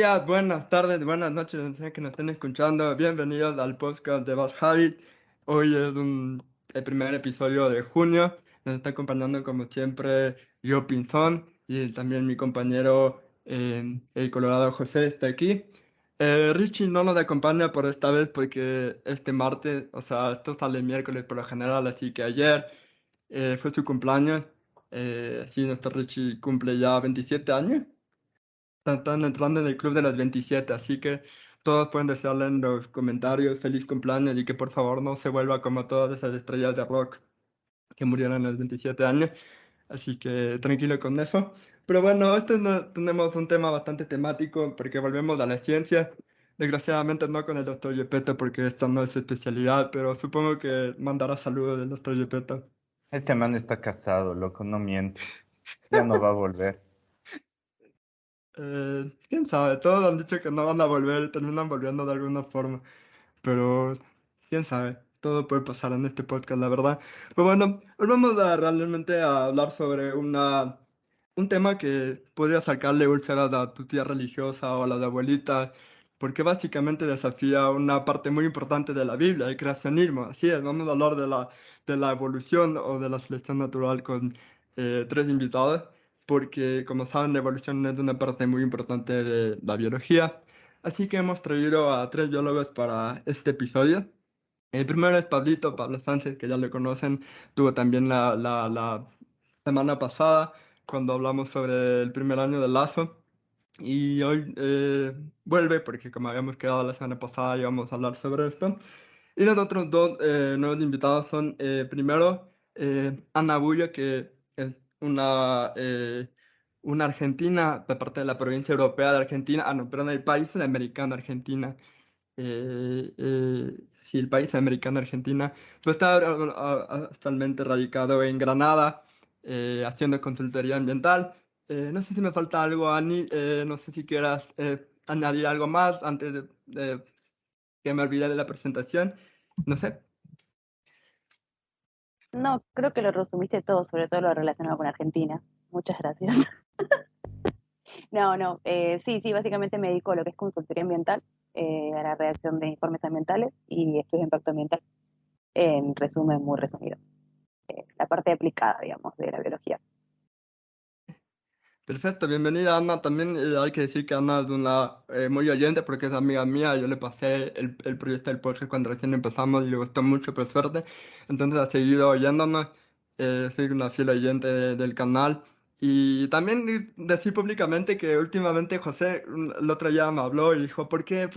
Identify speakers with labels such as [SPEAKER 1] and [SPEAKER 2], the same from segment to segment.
[SPEAKER 1] días, buenas tardes, buenas noches, donde sea que nos estén escuchando. Bienvenidos al podcast de Bad Habit. Hoy es el primer episodio de junio. Nos está acompañando, como siempre, yo, Pinzón, y también mi compañero, el Colorado José, está aquí. Richie no nos acompaña por esta vez porque este martes, o sea, esto sale miércoles por lo general, así que ayer fue su cumpleaños. Sí, nuestro Richie cumple ya 27 años. Están entrando en el club de los 27, así que todos pueden desearle en los comentarios feliz cumpleaños y que por favor no se vuelva como todas esas estrellas de rock que murieron a los 27 años. Así que tranquilo con eso. Pero bueno, tenemos un tema bastante temático porque volvemos a la ciencia. Desgraciadamente no con el doctor Gepetto porque esta no es su especialidad, pero supongo que mandará saludos del doctor Gepetto.
[SPEAKER 2] Ese man está casado, loco, no mientes. Ya no va a volver.
[SPEAKER 1] Quién sabe, todos han dicho que no van a volver y terminan volviendo de alguna forma. Pero quién sabe, todo puede pasar en este podcast, la verdad. Pero bueno, hoy vamos a realmente a hablar sobre un tema que podría sacarle úlceras a tu tía religiosa o a la de abuelita, porque básicamente desafía una parte muy importante de la Biblia, el creacionismo. Así es, vamos a hablar de la evolución o de la selección natural con tres invitados, porque como saben, la evolución es una parte muy importante de la biología. Así que hemos traído a tres biólogos para este episodio. El primero es Pablito, Pablo Sánchez, que ya lo conocen. Tuvo también la semana pasada cuando hablamos sobre el primer año de Lazo. Y hoy vuelve porque como habíamos quedado la semana pasada íbamos a hablar sobre esto. Y los otros dos nuevos invitados son, primero, Ana Bullo, que es una argentina de parte de la provincia europea de Argentina, no, perdón, el país sudamericano Argentina. Sí, el país americano Argentina. Pues está actualmente radicado en Granada, haciendo consultoría ambiental. No sé si me falta algo, Ani, no sé si quieras añadir algo más antes de que me olvide de la presentación. No sé.
[SPEAKER 3] No, creo que lo resumiste todo, sobre todo lo relacionado con Argentina. Muchas gracias. Sí, básicamente me dedico a lo que es consultoría ambiental, a la redacción de informes ambientales y estudio de impacto ambiental, en resumen muy resumido. La parte aplicada, digamos, de la biología.
[SPEAKER 1] Perfecto, bienvenida Ana. También hay que decir que Ana es una muy oyente porque es amiga mía. Yo le pasé el proyecto del podcast cuando recién empezamos y le gustó mucho, por suerte. Entonces ha seguido oyéndonos. Soy una fiel oyente del canal. Y también decir públicamente que últimamente José el otro día me habló y dijo, por qué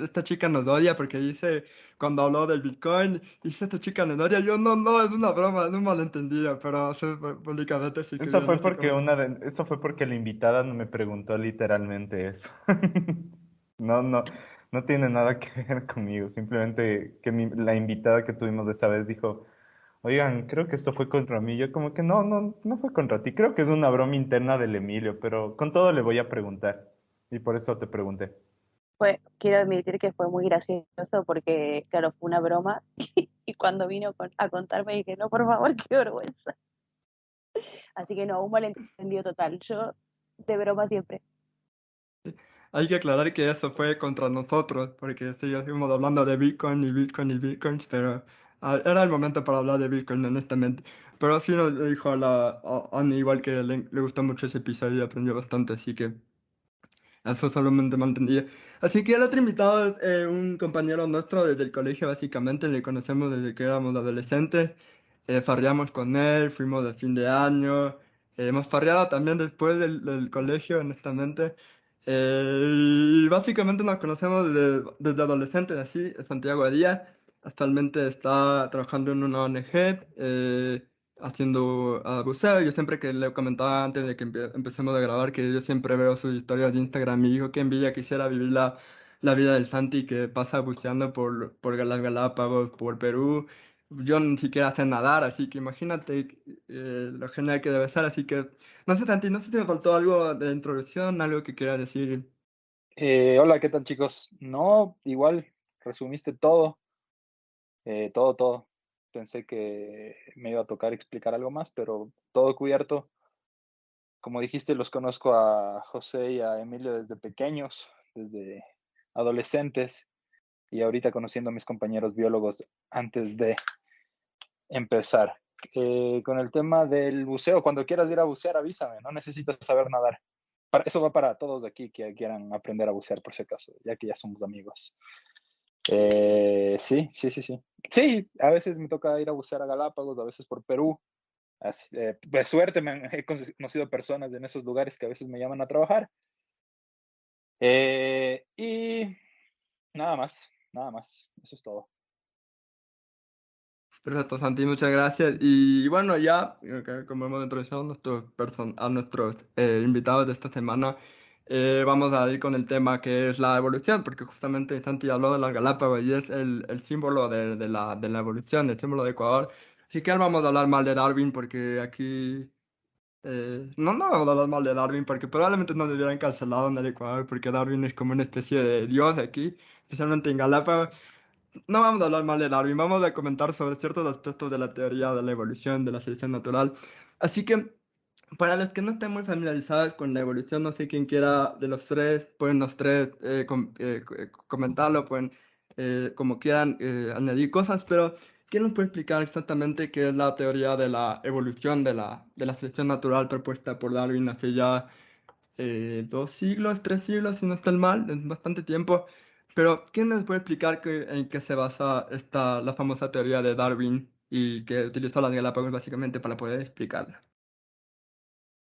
[SPEAKER 1] esta chica nos odia? Porque dice, cuando habló del Bitcoin, dice, esta chica nos odia. Yo, no, es una broma, es un malentendido, pero sí, públicamente sí
[SPEAKER 2] Eso
[SPEAKER 1] quería
[SPEAKER 2] fue
[SPEAKER 1] darse
[SPEAKER 2] porque
[SPEAKER 1] como...
[SPEAKER 2] eso fue porque la invitada no me preguntó literalmente eso. No, no, no tiene nada que ver conmigo. Simplemente que la invitada que tuvimos esa vez dijo, oigan, creo que esto fue contra mí. Yo como que no fue contra ti. Creo que es una broma interna del Emilio, pero con todo le voy a preguntar. Y por eso te pregunté.
[SPEAKER 3] Quiero admitir que fue muy gracioso porque, claro, fue una broma y cuando vino a contarme dije, no, por favor, qué vergüenza. Así que no, un malentendido total. Yo de broma siempre.
[SPEAKER 1] Hay que aclarar que eso fue contra nosotros, porque sí, estuvimos hablando de Bitcoin y Bitcoin y Bitcoins, pero era el momento para hablar de Bitcoin, honestamente. Pero sí nos dijo a Annie igual que le gustó mucho ese episodio y aprendió bastante, así que eso solamente me entendía. Así que el otro invitado es un compañero nuestro desde el colegio, básicamente, le conocemos desde que éramos adolescentes. Farreamos con él, fuimos de fin de año. Hemos farreado también después del colegio, honestamente. Y básicamente nos conocemos desde adolescentes, así. Santiago Díaz actualmente está trabajando en una ONG, haciendo buceo. Yo siempre que le comentaba antes de que empecemos a grabar que yo siempre veo sus historias de Instagram y digo que envidia quisiera vivir la vida del Santi que pasa buceando por las Galápagos, por Perú. Yo ni siquiera sé nadar, así que imagínate lo genial que debe ser. Así que, no sé, Santi, no sé si me faltó algo de introducción, algo que quieras decir.
[SPEAKER 4] Hola, ¿qué tal, chicos? No, igual, resumiste todo, todo. Pensé que me iba a tocar explicar algo más, pero todo cubierto. Como dijiste, los conozco a José y a Emilio desde pequeños. desde adolescentes y ahorita conociendo a mis compañeros biólogos antes de empezar. Con el tema del buceo, cuando quieras ir a bucear, avísame, no necesitas saber nadar. Eso va para todos aquí que quieran aprender a bucear, por si acaso, ya que ya somos amigos. Sí. Sí, a veces me toca ir a bucear a Galápagos, a veces por Perú. De suerte he conocido personas en esos lugares que a veces me llaman a trabajar. Y nada más. Eso es todo.
[SPEAKER 1] Perfecto, Santi, muchas gracias. Y bueno, ya, como hemos introducido a nuestros invitados de esta semana, vamos a ir con el tema que es la evolución, porque justamente Santi habló de las Galápagos y es el símbolo de la evolución, el símbolo de Ecuador. Así que ahora vamos a hablar mal de Darwin, porque aquí... no vamos a hablar mal de Darwin, porque probablemente nos hubieran cancelado en el Ecuador, porque Darwin es como una especie de dios aquí, especialmente en Galápagos. No vamos a hablar mal de Darwin, vamos a comentar sobre ciertos aspectos de la teoría de la evolución, de la selección natural. Así que, para los que no estén muy familiarizados con la evolución, no sé quién quiera de los tres, pueden los tres comentarlo, pueden como quieran añadir cosas, pero ¿quién nos puede explicar exactamente qué es la teoría de la evolución de la selección natural propuesta por Darwin hace ya 2 siglos, 3 siglos, si no estoy mal, es bastante tiempo. Pero, ¿quién nos puede explicar en qué se basa la famosa teoría de Darwin y que utilizó las Galápagos básicamente para poder explicarla?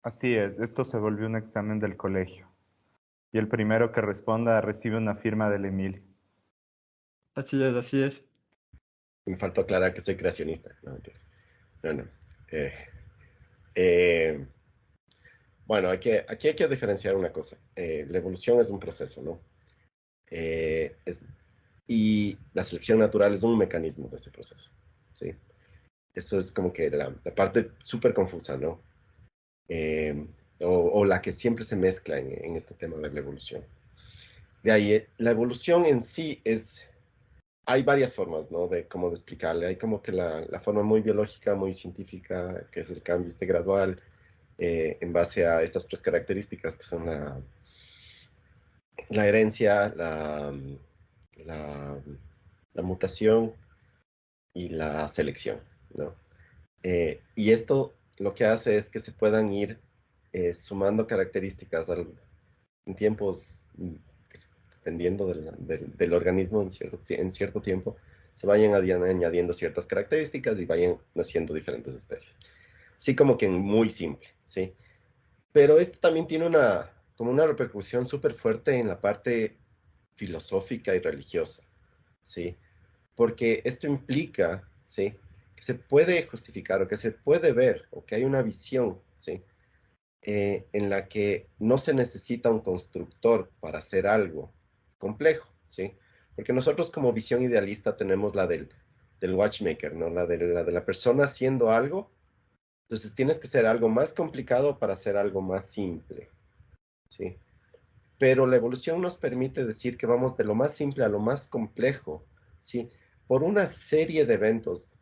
[SPEAKER 2] Así es, esto se volvió un examen del colegio. Y el primero que responda recibe una firma del Emil.
[SPEAKER 1] Así es, así es.
[SPEAKER 5] Me faltó aclarar que soy creacionista. No, mentira. No. Eh, eh, bueno, aquí hay que diferenciar una cosa. La evolución es un proceso, ¿no? Eh, es- y la selección natural es un mecanismo de ese proceso, ¿sí? Eso es como que la parte súper confusa, ¿no? Eh, o la que siempre se mezcla en este tema de la evolución. De ahí, la evolución en sí hay varias formas, ¿no? De cómo de explicarle. Hay como que la forma muy biológica, muy científica, que es el cambio gradual, en base a estas tres características que son la herencia, la, la mutación y la selección, ¿no? Y esto lo que hace es que se puedan ir sumando características en tiempos, dependiendo del organismo en cierto tiempo, se vayan añadiendo ciertas características y vayan naciendo diferentes especies. Sí, como que muy simple, ¿sí? Pero esto también tiene como una repercusión súper fuerte en la parte filosófica y religiosa, ¿sí? Porque esto implica, ¿sí? Que se puede justificar o que se puede ver o que hay una visión, ¿sí? En la que no se necesita un constructor para hacer algo complejo, ¿sí? Porque nosotros como visión idealista tenemos la del watchmaker, ¿no? La de la persona haciendo algo. Entonces tienes que ser algo más complicado para hacer algo más simple, ¿sí? Pero la evolución nos permite decir que vamos de lo más simple a lo más complejo, ¿sí? Por una serie de eventos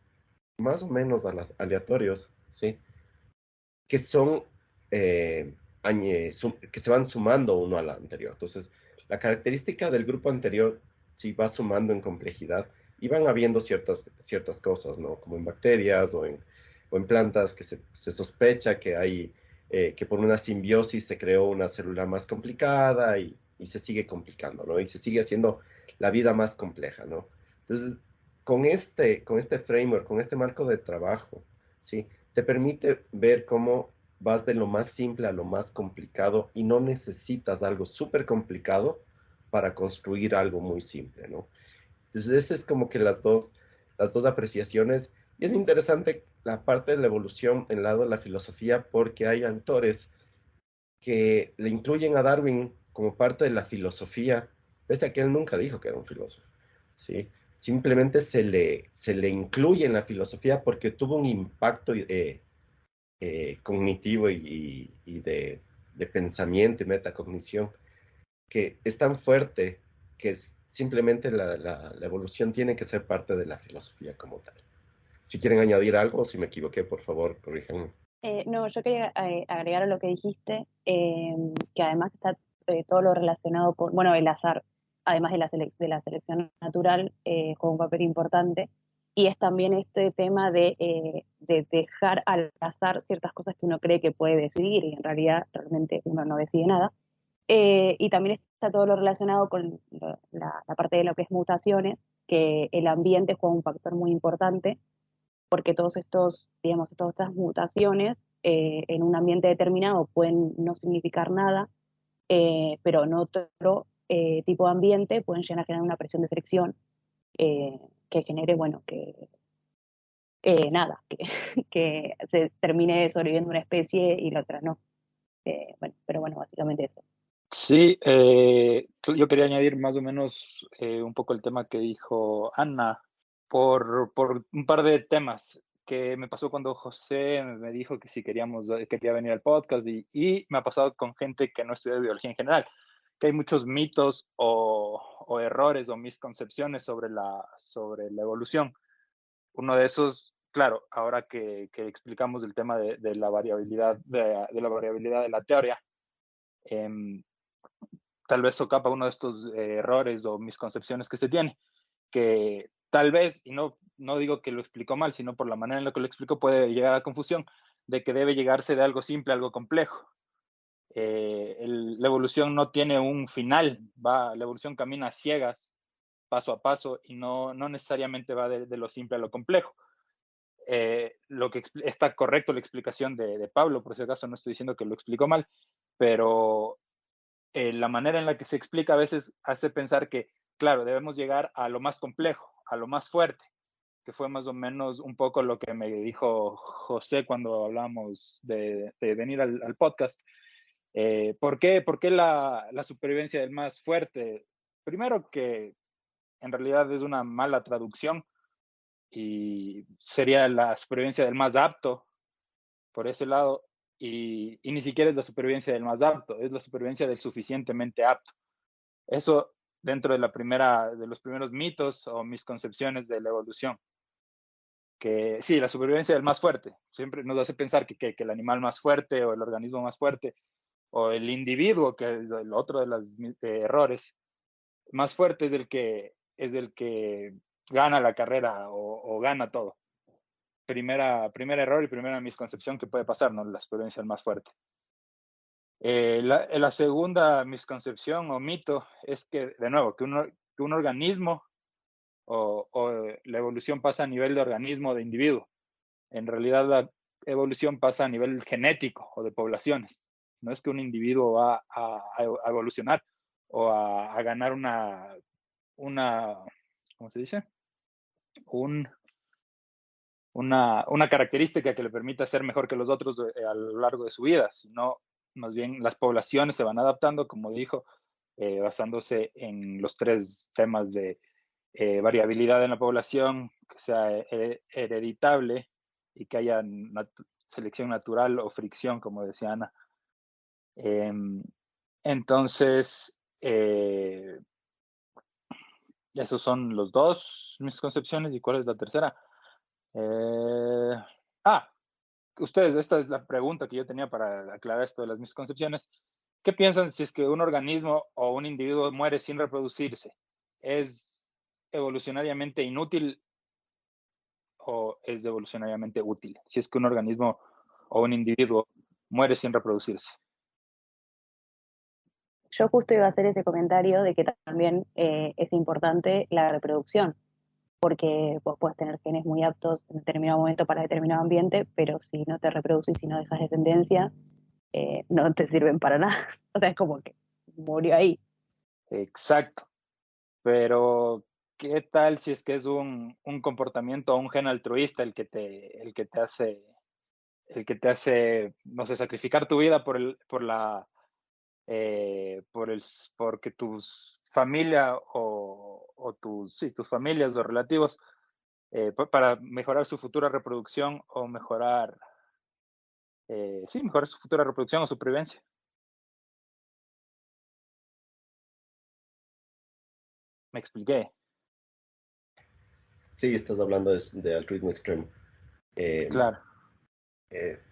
[SPEAKER 5] más o menos aleatorios, ¿sí? Que son, que se van sumando uno al anterior. Entonces, la característica del grupo anterior sí va sumando en complejidad y van habiendo ciertas cosas, ¿no? Como en bacterias o en plantas que se sospecha que hay, que por una simbiosis se creó una célula más complicada y se sigue complicando, ¿no? Y se sigue haciendo la vida más compleja, ¿no? Entonces, con este framework, con este marco de trabajo, ¿sí? Te permite ver cómo vas de lo más simple a lo más complicado y no necesitas algo súper complicado para construir algo muy simple, ¿no? Entonces, esa es como que las dos apreciaciones. Y es interesante la parte de la evolución en el lado de la filosofía porque hay autores que le incluyen a Darwin como parte de la filosofía, pese a que él nunca dijo que era un filósofo, ¿sí? Simplemente se le incluye en la filosofía porque tuvo un impacto cognitivo y de pensamiento y metacognición que es tan fuerte que simplemente la evolución tiene que ser parte de la filosofía como tal. Si quieren añadir algo, si me equivoqué, por favor, corríjanme.
[SPEAKER 3] No, yo quería agregar a lo que dijiste, que además está todo lo relacionado con, bueno, el azar, además de de la selección natural, juega un papel importante. Y es también este tema de dejar al azar ciertas cosas que uno cree que puede decidir y en realidad realmente uno no decide nada. Y también está todo lo relacionado con la parte de lo que es mutaciones, que el ambiente juega un factor muy importante, porque todos estos, digamos, todas estas mutaciones en un ambiente determinado pueden no significar nada, pero en otro tipo de ambiente pueden llegar a generar una presión de selección que genere, bueno, nada, que se termine sobreviviendo una especie y la otra no. Bueno, pero bueno, básicamente eso.
[SPEAKER 4] Sí, yo quería añadir más o menos un poco el tema que dijo Ana por un par de temas que me pasó cuando José me dijo que si quería venir al podcast y me ha pasado con gente que no estudia biología en general, que hay muchos mitos o errores o misconcepciones sobre la evolución. Uno de esos, claro, ahora que explicamos el tema de la variabilidad de la variabilidad de la teoría, em, tal vez socapa uno de estos errores o misconcepciones que se tiene, que tal vez, y no digo que lo explicó mal, sino por la manera en la que lo explicó puede llegar a la confusión de que debe llegarse de algo simple a algo complejo. La evolución no tiene un final, la evolución camina a ciegas, paso a paso, y no necesariamente va de lo simple a lo complejo. Lo que está correcto la explicación de Pablo, por si acaso no estoy diciendo que lo explicó mal, pero la manera en la que se explica a veces hace pensar que, claro, debemos llegar a lo más complejo, a lo más fuerte, que fue más o menos un poco lo que me dijo José cuando hablamos de venir al podcast. ¿Por qué la supervivencia del más fuerte? Primero que en realidad es una mala traducción y sería la supervivencia del más apto por ese lado, y ni siquiera es la supervivencia del más apto, es la supervivencia del suficientemente apto. Eso dentro de los primeros mitos o misconcepciones de la evolución. Que sí, la supervivencia del más fuerte siempre nos hace pensar que el animal más fuerte o el organismo más fuerte o el individuo, que es el otro de los errores, más fuerte es el que gana la carrera o gana todo. Primer error y primera misconcepción que puede pasar, ¿no? La supervivencia del más fuerte. La segunda misconcepción o mito es que, de nuevo, que un organismo o la evolución pasa a nivel de organismo de individuo. En realidad la evolución pasa a nivel genético o de poblaciones. No es que un individuo va a evolucionar o a ganar ¿cómo se dice? Una característica que le permita ser mejor que los otros a lo largo de su vida, sino más bien las poblaciones se van adaptando, como dijo, basándose en los tres temas de variabilidad en la población, que sea hereditable y que haya selección natural o fricción, como decía Ana. Entonces, esos son los dos misconcepciones. ¿Y cuál es la tercera? Eh, ah, ustedes, esta es la pregunta que yo tenía para aclarar esto de las misconcepciones. ¿Qué piensan si es que un organismo o un individuo muere sin reproducirse? ¿Es evolucionariamente inútil o es evolucionariamente útil? Si es que un organismo o un individuo muere sin reproducirse.
[SPEAKER 3] Yo justo iba a hacer ese comentario de que también es importante la reproducción, porque vos puedes tener genes muy aptos en determinado momento para determinado ambiente, pero si no te reproducís y no dejas descendencia, no te sirven para nada. O sea, es como que murió ahí.
[SPEAKER 4] Exacto. Pero, ¿qué tal si es que es un comportamiento o un gen altruista el que te hace, no sé, sacrificar tu vida porque tus familia o tus familias o relativos, para mejorar su futura reproducción o mejorar su futura reproducción o supervivencia? Me expliqué.
[SPEAKER 5] Sí, estás hablando de altruismo extremo. Eh,
[SPEAKER 4] Claro.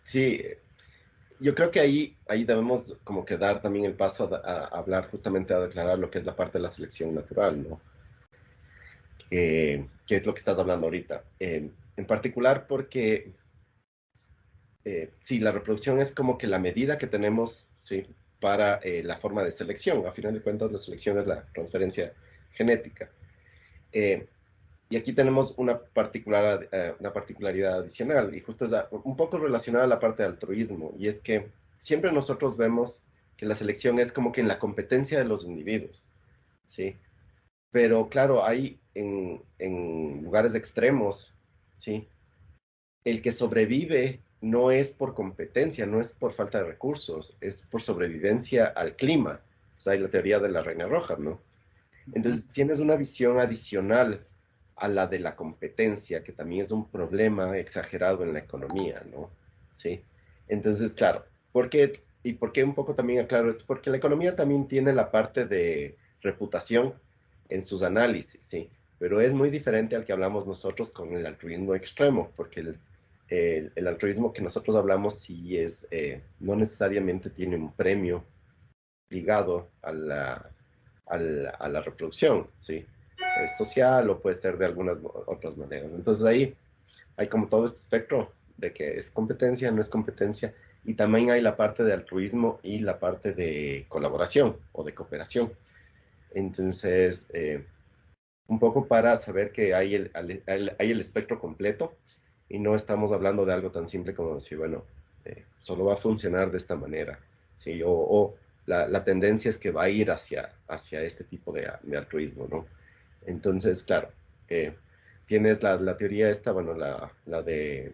[SPEAKER 5] sí, yo creo que ahí debemos como que dar también el paso a hablar justamente, a declarar lo que es la parte de la selección natural, ¿no? Que es lo que estás hablando ahorita. En particular porque, sí, la reproducción es como que la medida que tenemos, ¿sí? Para la forma de selección. A final de cuentas, la selección es la transferencia genética. Eh, y aquí tenemos una particularidad adicional, y justo es un poco relacionada a la parte de altruismo, y es que siempre nosotros vemos que la selección es como que en la competencia de los individuos, ¿sí? Pero claro, hay en lugares extremos, ¿sí? El que sobrevive no es por competencia, no es por falta de recursos, es por sobrevivencia al clima. O sea, hay la teoría de la reina roja, ¿no?
[SPEAKER 4] Ujú.
[SPEAKER 5] Entonces tienes una visión adicional a la de la competencia, que también es un problema exagerado en la economía, ¿no? Sí. Entonces, claro, ¿por qué? ¿Y por qué un poco también aclaro esto? Porque la economía también tiene la parte de reputación en sus análisis, ¿sí? Pero es muy diferente al que hablamos nosotros con el altruismo extremo, porque el altruismo que nosotros hablamos sí es, no necesariamente tiene un premio ligado a la reproducción, ¿sí? Es social o puede ser de algunas otras maneras. Entonces ahí hay como todo este espectro de que es competencia, no es competencia, y también hay la parte de altruismo y la parte de colaboración o de cooperación. Entonces, un poco para saber que hay el espectro completo y no estamos hablando de algo tan simple como decir, bueno, solo va a funcionar de esta manera, ¿sí? O la tendencia es que va a ir hacia este tipo de altruismo, ¿no? Entonces, claro, eh, tienes la teoría esta, bueno, la de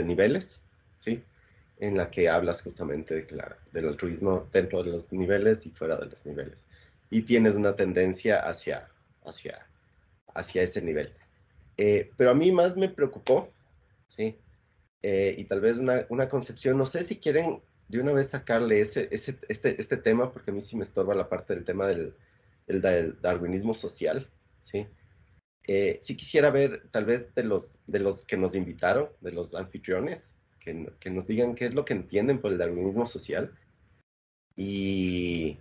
[SPEAKER 5] niveles, ¿sí? En la que hablas justamente del altruismo dentro de los niveles y fuera de los niveles. Y tienes una tendencia hacia, hacia ese nivel. Pero a mí más me preocupó, ¿sí? Y tal vez una concepción, no sé si quieren de una vez sacarle este tema, porque a mí sí me estorba la parte del tema del darwinismo social, ¿sí? Sí quisiera ver tal vez de los que nos invitaron, de los anfitriones, que nos digan qué es lo que entienden por el darwinismo social. Y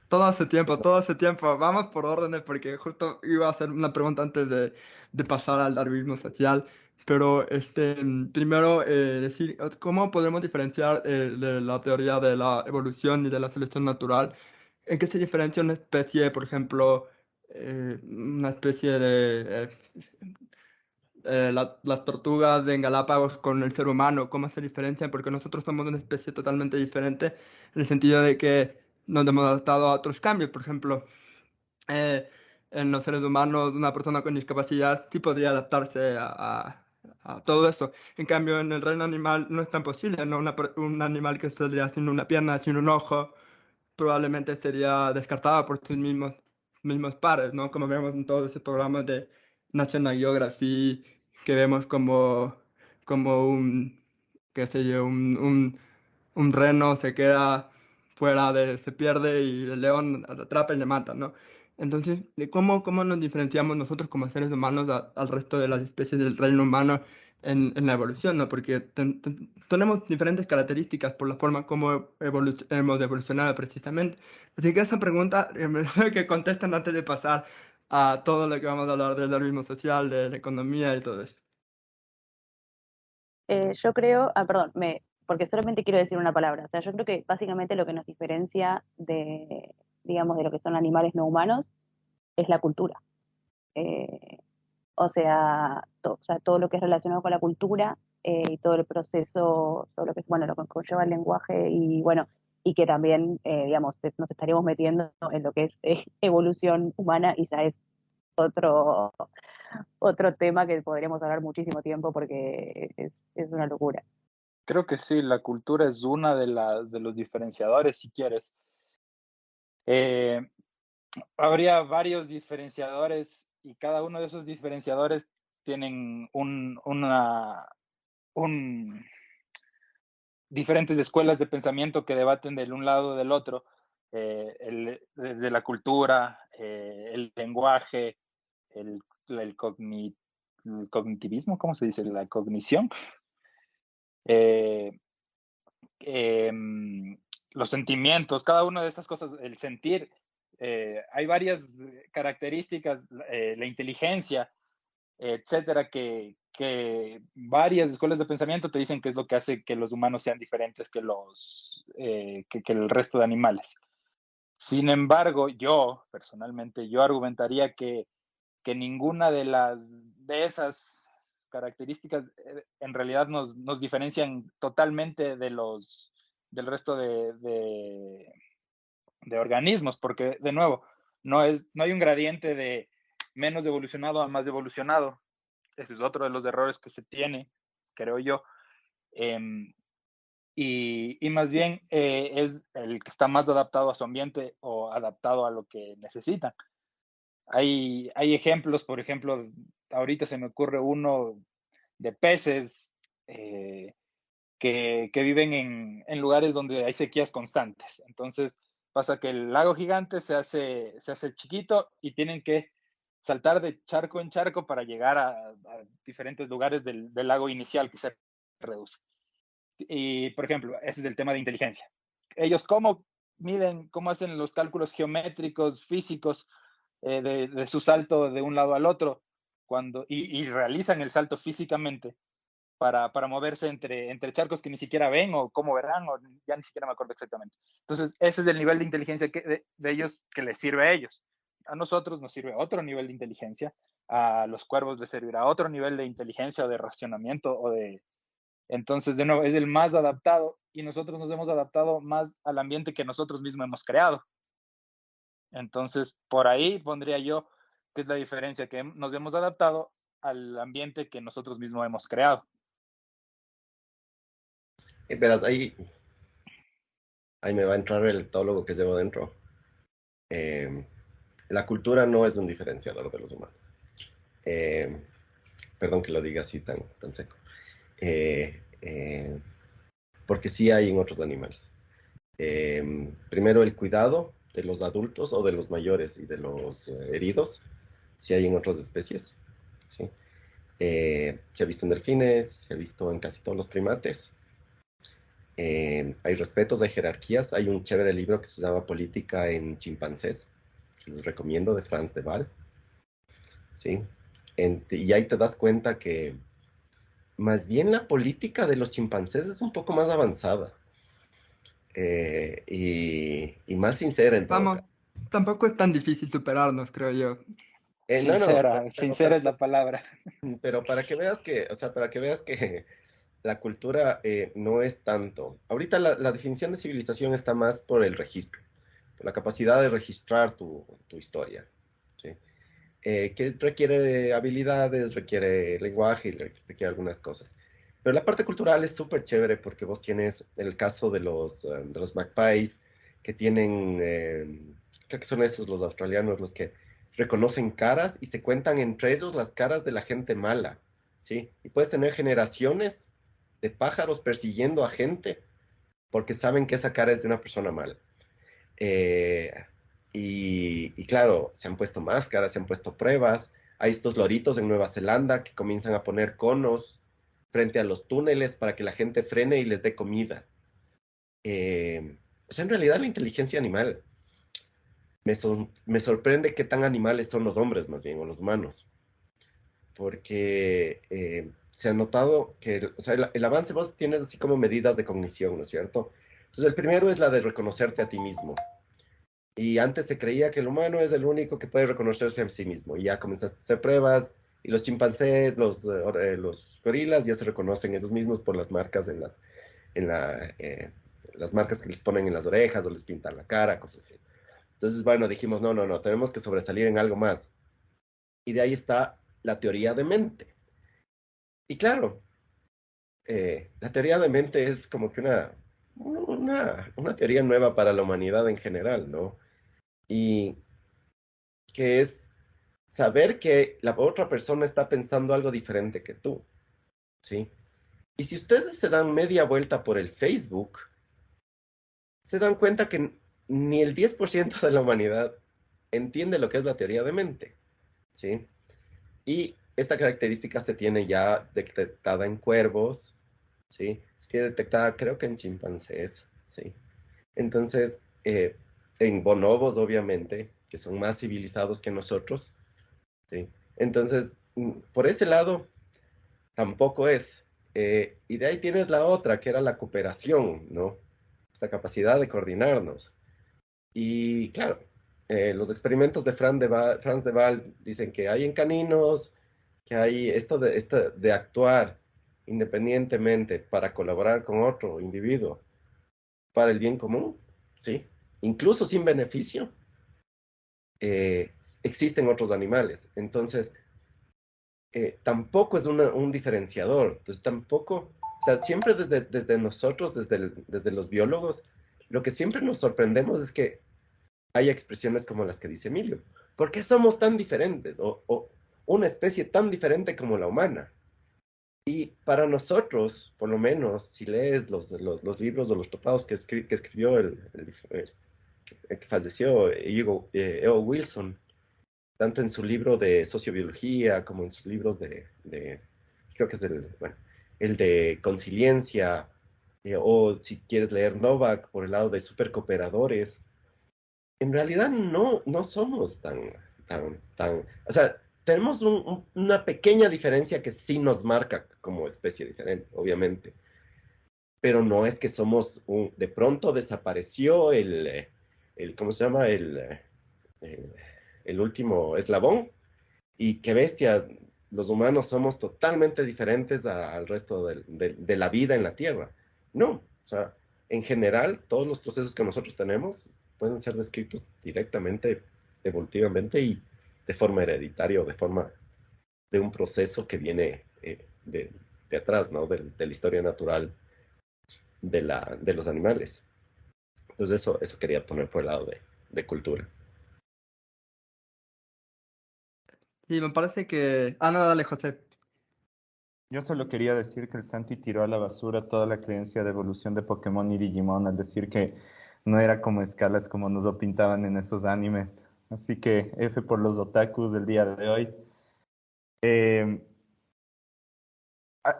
[SPEAKER 1] Todo hace tiempo. Vamos por órdenes porque justo iba a hacer una pregunta antes de pasar al darwinismo social. Pero primero decir cómo podemos diferenciar de la teoría de la evolución y de la selección natural. ¿En qué se diferencia una especie, por ejemplo, una especie de las tortugas de Galápagos con el ser humano? ¿Cómo se diferencian? Porque nosotros somos una especie totalmente diferente en el sentido de que nos hemos adaptado a otros cambios. Por ejemplo, eh, en los seres humanos, una persona con discapacidad sí podría adaptarse a todo eso. En cambio, en el reino animal no es tan posible, ¿no? Un animal que saldría sin una pierna, sin un ojo, probablemente sería descartada por sus mismos pares, ¿no? Como vemos en todos esos programas de National Geography, que vemos como qué sé yo, un reno se queda se pierde y el león lo atrapa y le mata, ¿no? Entonces, ¿cómo nos diferenciamos nosotros como seres humanos al resto de las especies del reino humano en la evolución, ¿no? Porque tenemos diferentes características por la forma como hemos evolucionado precisamente. Así que esa pregunta me gustaría que contesten antes de pasar a todo lo que vamos a hablar del darwinismo social, de la economía y todo eso.
[SPEAKER 3] Yo creo, perdón, porque solamente quiero decir una palabra. O sea, yo creo que básicamente lo que nos diferencia de, digamos, de lo que son animales no humanos es la cultura. Eh, o sea, todo lo que es relacionado con la cultura y todo el proceso, todo lo que es, bueno, lo que conlleva el lenguaje y bueno, y que también, digamos, nos estaríamos metiendo en lo que es evolución humana y ya es otro, otro tema que podríamos hablar muchísimo tiempo porque es una locura.
[SPEAKER 4] Creo que sí, la cultura es una de los diferenciadores, si quieres. Eh, Habría varios diferenciadores y cada uno de esos diferenciadores tienen un diferentes escuelas de pensamiento que debaten del un lado o del otro, de la cultura, el lenguaje, el, el, cogni, el, cognitivismo, ¿cómo se dice? La cognición. Eh, los sentimientos, cada una de esas cosas, el sentir. Hay varias características, la inteligencia, etcétera, que varias escuelas de pensamiento te dicen que es lo que hace que los humanos sean diferentes que el resto de animales. Sin embargo, yo personalmente, yo argumentaría que ninguna de esas características en realidad nos diferencian totalmente del resto de organismos, porque de nuevo, no hay un gradiente de menos evolucionado a más evolucionado. Ese es otro de los errores que se tiene, creo yo. Y más bien es el que está más adaptado a su ambiente o adaptado a lo que necesita. Hay ejemplos, por ejemplo, ahorita se me ocurre uno de peces que viven en lugares donde hay sequías constantes. Entonces pasa que el lago gigante se hace chiquito y tienen que saltar de charco en charco para llegar a diferentes lugares del lago inicial que se reduce. Y, por ejemplo, ese es el tema de inteligencia. Ellos cómo miden, cómo hacen los cálculos geométricos, físicos de su salto de un lado al otro y realizan el salto físicamente para moverse entre charcos que ni siquiera ven o cómo verán, o ya ni siquiera me acuerdo exactamente. Entonces, ese es el nivel de inteligencia de ellos que les sirve a ellos. A nosotros nos sirve otro nivel de inteligencia, a los cuervos les servirá otro nivel de inteligencia o de racionamiento entonces, de nuevo, es el más adaptado y nosotros nos hemos adaptado más al ambiente que nosotros mismos hemos creado. Entonces, por ahí pondría yo que es la diferencia, que nos hemos adaptado al ambiente que nosotros mismos hemos creado.
[SPEAKER 5] Verás, ahí me va a entrar el teólogo que llevo dentro. Eh, la cultura no es un diferenciador de los humanos. Eh, Perdón que lo diga así tan seco. Porque sí hay en otros animales. Primero, el cuidado de los adultos o de los mayores y de los heridos, sí hay en otras especies. ¿Sí? Se ha visto en delfines, se ha visto en casi todos los primates. Hay respetos, hay jerarquías. Hay un chévere libro que se llama Política en chimpancés, que les recomiendo, de Franz de Waal. ¿Sí? Y ahí te das cuenta que más bien la política de los chimpancés es un poco más avanzada y más sincera en todo
[SPEAKER 1] Vamos,
[SPEAKER 5] caso.
[SPEAKER 1] tampoco es tan difícil superarnos, creo yo.
[SPEAKER 5] No,
[SPEAKER 4] Sincera es la palabra.
[SPEAKER 5] pero para que veas que, o sea, para que veas que la cultura no es tanto. Ahorita la definición de civilización está más por el registro, por la capacidad de registrar tu historia, ¿sí? Que requiere habilidades, requiere lenguaje y requiere algunas cosas. Pero la parte cultural es súper chévere porque vos tienes el caso de los magpies que tienen, creo que son esos los australianos, los que reconocen caras y se cuentan entre ellos las caras de la gente mala, ¿sí? Y puedes tener generaciones de pájaros persiguiendo a gente porque saben que esa cara es de una persona mala. Eh, y claro, se han puesto máscaras, se han puesto pruebas. Hay estos loritos en Nueva Zelanda que comienzan a poner conos frente a los túneles para que la gente frene y les dé comida. O sea, en realidad la inteligencia animal me sorprende qué tan animales son los hombres, más bien, o los humanos. Porque se ha notado que o sea, el avance, vos tienes así como medidas de cognición, ¿no es cierto? Entonces, el primero es la de reconocerte a ti mismo. Y antes se creía que el humano es el único que puede reconocerse a sí mismo. Y ya comenzaste a hacer pruebas y los chimpancés, los gorilas ya se reconocen ellos mismos por las marcas en la, las marcas que les ponen en las orejas o les pintan la cara, cosas así. Entonces, bueno, dijimos, no, tenemos que sobresalir en algo más. Y de ahí está la teoría de mente. Y claro, la teoría de mente es como que una teoría nueva para la humanidad en general, ¿no? Y que es saber que la otra persona está pensando algo diferente que tú, ¿sí? Y si ustedes se dan media vuelta por el Facebook, se dan cuenta que ni el 10% de la humanidad entiende lo que es la teoría de mente, ¿sí? Y esta característica se tiene ya detectada en cuervos, ¿sí? Sí, detectada creo que en chimpancés, ¿sí? Entonces, en bonobos, obviamente, que son más civilizados que nosotros, ¿sí? Entonces, por ese lado, tampoco es. Y de ahí tienes la otra, que era la cooperación, ¿no? Esta capacidad de coordinarnos. Y claro, los experimentos de Franz de Waal dicen que hay en caninos, que hay esto de actuar independientemente para colaborar con otro individuo para el bien común, ¿sí? Incluso sin beneficio, eh, existen otros animales. Entonces, tampoco es un diferenciador. Entonces, tampoco, o sea, siempre desde nosotros, desde los biólogos, lo que siempre nos sorprendemos es que hay expresiones como las que dice Emilio. ¿Por qué somos tan diferentes? O una especie tan diferente como la humana. Y para nosotros, por lo menos, si lees los libros o los tratados que escribió el que falleció, E.O. Wilson, tanto en su libro de sociobiología como en sus libros creo que es bueno, el de Conciliencia, o si quieres leer Novak por el lado de supercooperadores, en realidad no somos o sea, tenemos una pequeña diferencia que sí nos marca como especie diferente, obviamente, pero no es que de pronto desapareció ¿cómo se llama? El, el último eslabón, y qué bestia, los humanos somos totalmente diferentes al resto de la vida en la Tierra. No, o sea, en general, todos los procesos que nosotros tenemos pueden ser descritos directamente, evolutivamente y de forma hereditaria o de un proceso que viene de atrás, ¿no? De la historia natural de los animales. Entonces eso quería poner por el lado de cultura.
[SPEAKER 1] Y me parece que... Ah, no, dale, José.
[SPEAKER 2] Yo solo quería decir que el Santi tiró a la basura toda la creencia de evolución de Pokémon y Digimon al decir que no era como escalas como nos lo pintaban en esos animes. Así que F por los otakus del día de hoy. Eh,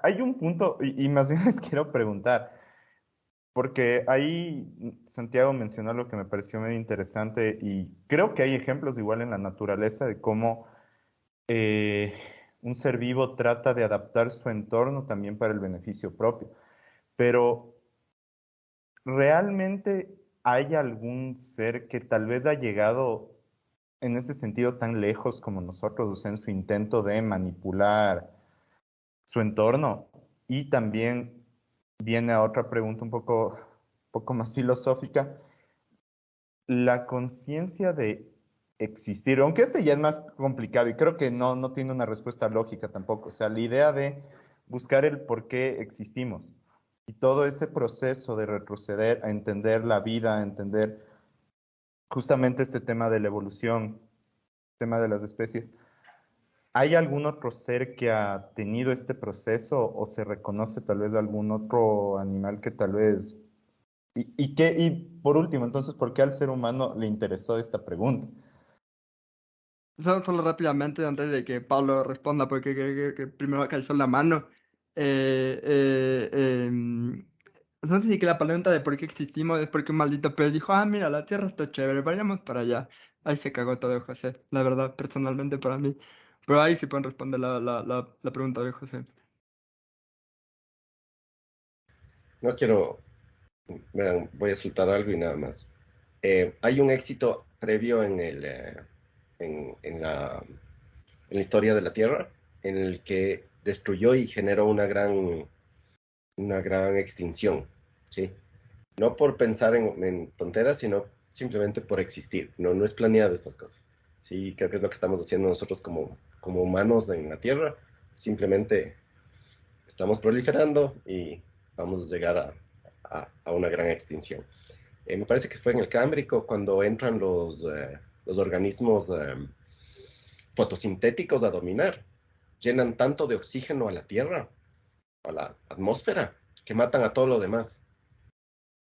[SPEAKER 2] Hay un punto, y más bien les quiero preguntar, porque ahí Santiago mencionó lo que me pareció medio interesante y creo que hay ejemplos igual en la naturaleza de cómo eh, un ser vivo trata de adaptar su entorno también para el beneficio propio. Pero ¿realmente hay algún ser que tal vez ha llegado en ese sentido tan lejos como nosotros, o sea, en su intento de manipular su entorno? Y también viene a otra pregunta poco más filosófica, la conciencia de existir, aunque este ya es más complicado y creo que no tiene una respuesta lógica tampoco, o sea, la idea de buscar el por qué existimos y todo ese proceso de retroceder a entender la vida, a entender justamente este tema de la evolución, tema de las especies. ¿Hay algún otro ser que ha tenido este proceso o se reconoce tal vez algún otro animal que tal vez... y por último, entonces, ¿por qué al ser humano le interesó esta pregunta?
[SPEAKER 1] Solo rápidamente, antes de que Pablo responda, porque creo que primero alzó la mano. Eh, no sé si que la pregunta de por qué existimos es porque un maldito pez dijo, ah, mira, la Tierra está chévere, vayamos para allá. Ahí se cagó todo José, la verdad, personalmente para mí. Pero ahí sí pueden responder la pregunta de José.
[SPEAKER 5] No quiero, verán, voy a soltar algo y nada más. Hay un éxito previo en la historia de la Tierra en el que destruyó y generó una gran extinción, ¿sí? No por pensar en tonteras, sino simplemente por existir. No es planeado estas cosas. Sí, creo que es lo que estamos haciendo nosotros como humanos en la Tierra. Simplemente estamos proliferando y vamos a llegar a una gran extinción. Me parece que fue en el Cámbrico cuando entran los organismos fotosintéticos a dominar. Llenan tanto de oxígeno a la Tierra, a la atmósfera, que matan a todo lo demás.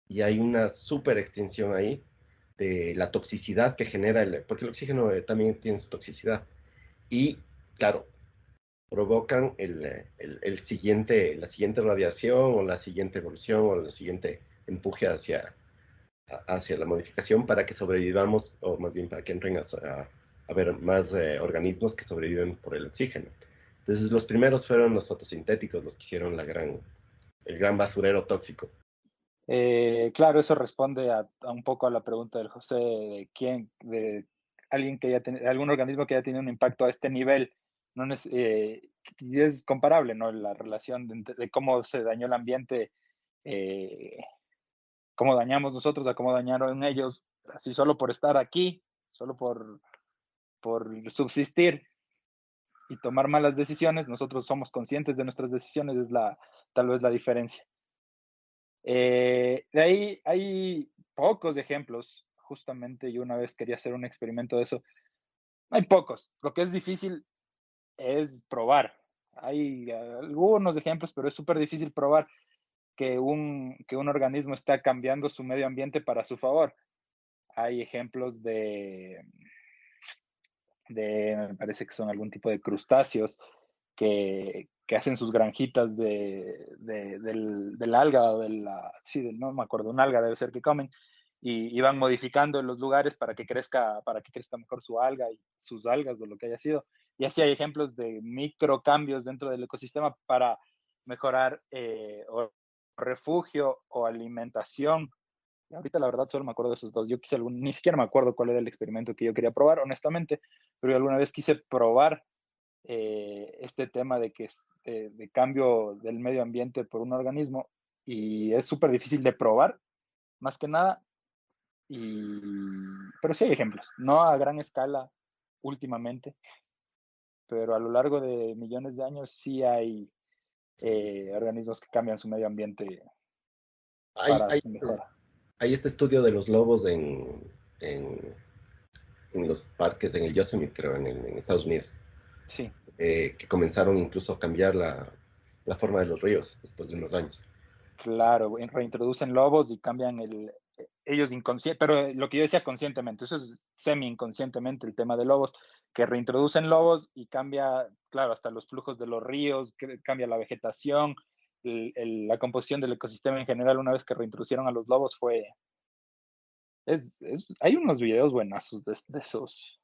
[SPEAKER 5] Y hay una super extinción ahí de la toxicidad que genera porque el oxígeno también tiene su toxicidad. Y claro, provocan la siguiente radiación o la siguiente evolución o el siguiente empuje hacia la modificación para que sobrevivamos, o más bien para que entren a haber más organismos que sobreviven por el oxígeno. Entonces los primeros fueron los fotosintéticos, los que hicieron el gran basurero tóxico.
[SPEAKER 4] Claro, eso responde a un poco a la pregunta del José de alguien que algún organismo que haya tenido un impacto a este nivel. No y es comparable, ¿no? La relación de cómo se dañó el ambiente, eh, cómo dañamos nosotros a cómo dañaron ellos, así solo por estar aquí, solo por subsistir y tomar malas decisiones. Nosotros somos conscientes de nuestras decisiones, es tal vez la diferencia. De ahí hay pocos ejemplos. Justamente yo una vez quería hacer un experimento de eso. Hay pocos. Lo que es difícil es probar. Hay algunos ejemplos, pero es súper difícil probar que un organismo está cambiando su medio ambiente para su favor. Hay ejemplos me parece que son algún tipo de crustáceos que hacen sus granjitas del alga o sí, no me acuerdo, un alga debe ser que comen, y van modificando los lugares para que crezca mejor su alga y sus algas o lo que haya sido. Y así hay ejemplos de microcambios dentro del ecosistema para mejorar o refugio o alimentación. Y ahorita la verdad solo me acuerdo de esos dos. Yo ni siquiera me acuerdo cuál era el experimento que yo quería probar, honestamente, pero yo alguna vez quise probar este tema de cambio del medio ambiente por un organismo, y es súper difícil de probar, más que nada, pero sí hay ejemplos, no a gran escala últimamente, pero a lo largo de millones de años sí hay organismos que cambian su medio ambiente
[SPEAKER 5] Hay,
[SPEAKER 4] para
[SPEAKER 5] hay,
[SPEAKER 4] su mejora.
[SPEAKER 5] hay este estudio de los lobos en, en los parques, en el Yosemite, creo, en Estados Unidos,
[SPEAKER 4] Sí.
[SPEAKER 5] que comenzaron incluso a cambiar la forma de los ríos después de unos años.
[SPEAKER 4] Claro, reintroducen lobos y cambian ellos inconsciente, pero lo que yo decía conscientemente, eso es semi-inconscientemente el tema de lobos, que reintroducen lobos y cambia, claro, hasta los flujos de los ríos, cambia la vegetación, la composición del ecosistema en general. Una vez que reintroducieron a los lobos hay unos videos buenazos de esos,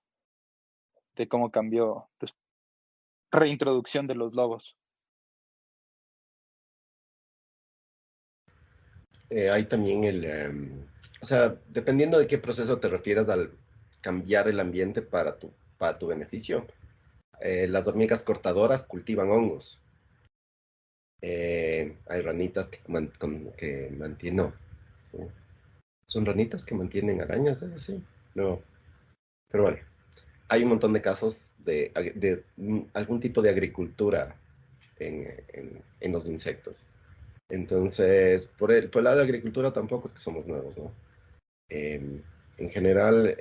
[SPEAKER 4] de cómo cambió, reintroducción de los lobos.
[SPEAKER 5] Hay también o sea, dependiendo de qué proceso te refieras al cambiar el ambiente para tu beneficio, las hormigas cortadoras cultivan hongos. Hay ranitas que mantienen, no, son ranitas que mantienen arañas, ¿es así? No, pero bueno, hay un montón de casos de algún tipo de agricultura en los insectos. Entonces, por el lado de agricultura tampoco es que somos nuevos, ¿no? En general,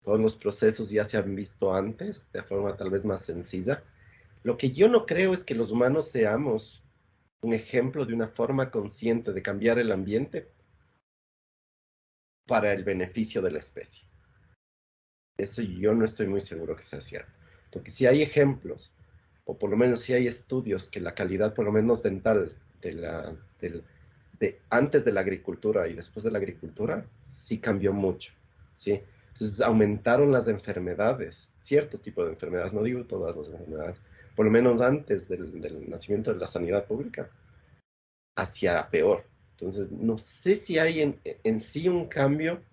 [SPEAKER 5] todos los procesos ya se han visto antes, de forma tal vez más sencilla. Lo que yo no creo es que los humanos seamos un ejemplo de una forma consciente de cambiar el ambiente para el beneficio de la especie. Eso yo no estoy muy seguro que sea cierto. Porque si hay ejemplos, o por lo menos si hay estudios que la calidad, por lo menos dental, de antes de la agricultura y después de la agricultura, sí cambió mucho, ¿sí? Entonces aumentaron las enfermedades, cierto tipo de enfermedades, no digo todas las enfermedades, por lo menos antes del nacimiento de la sanidad pública, hacia peor. Entonces, no sé si hay en sí un cambio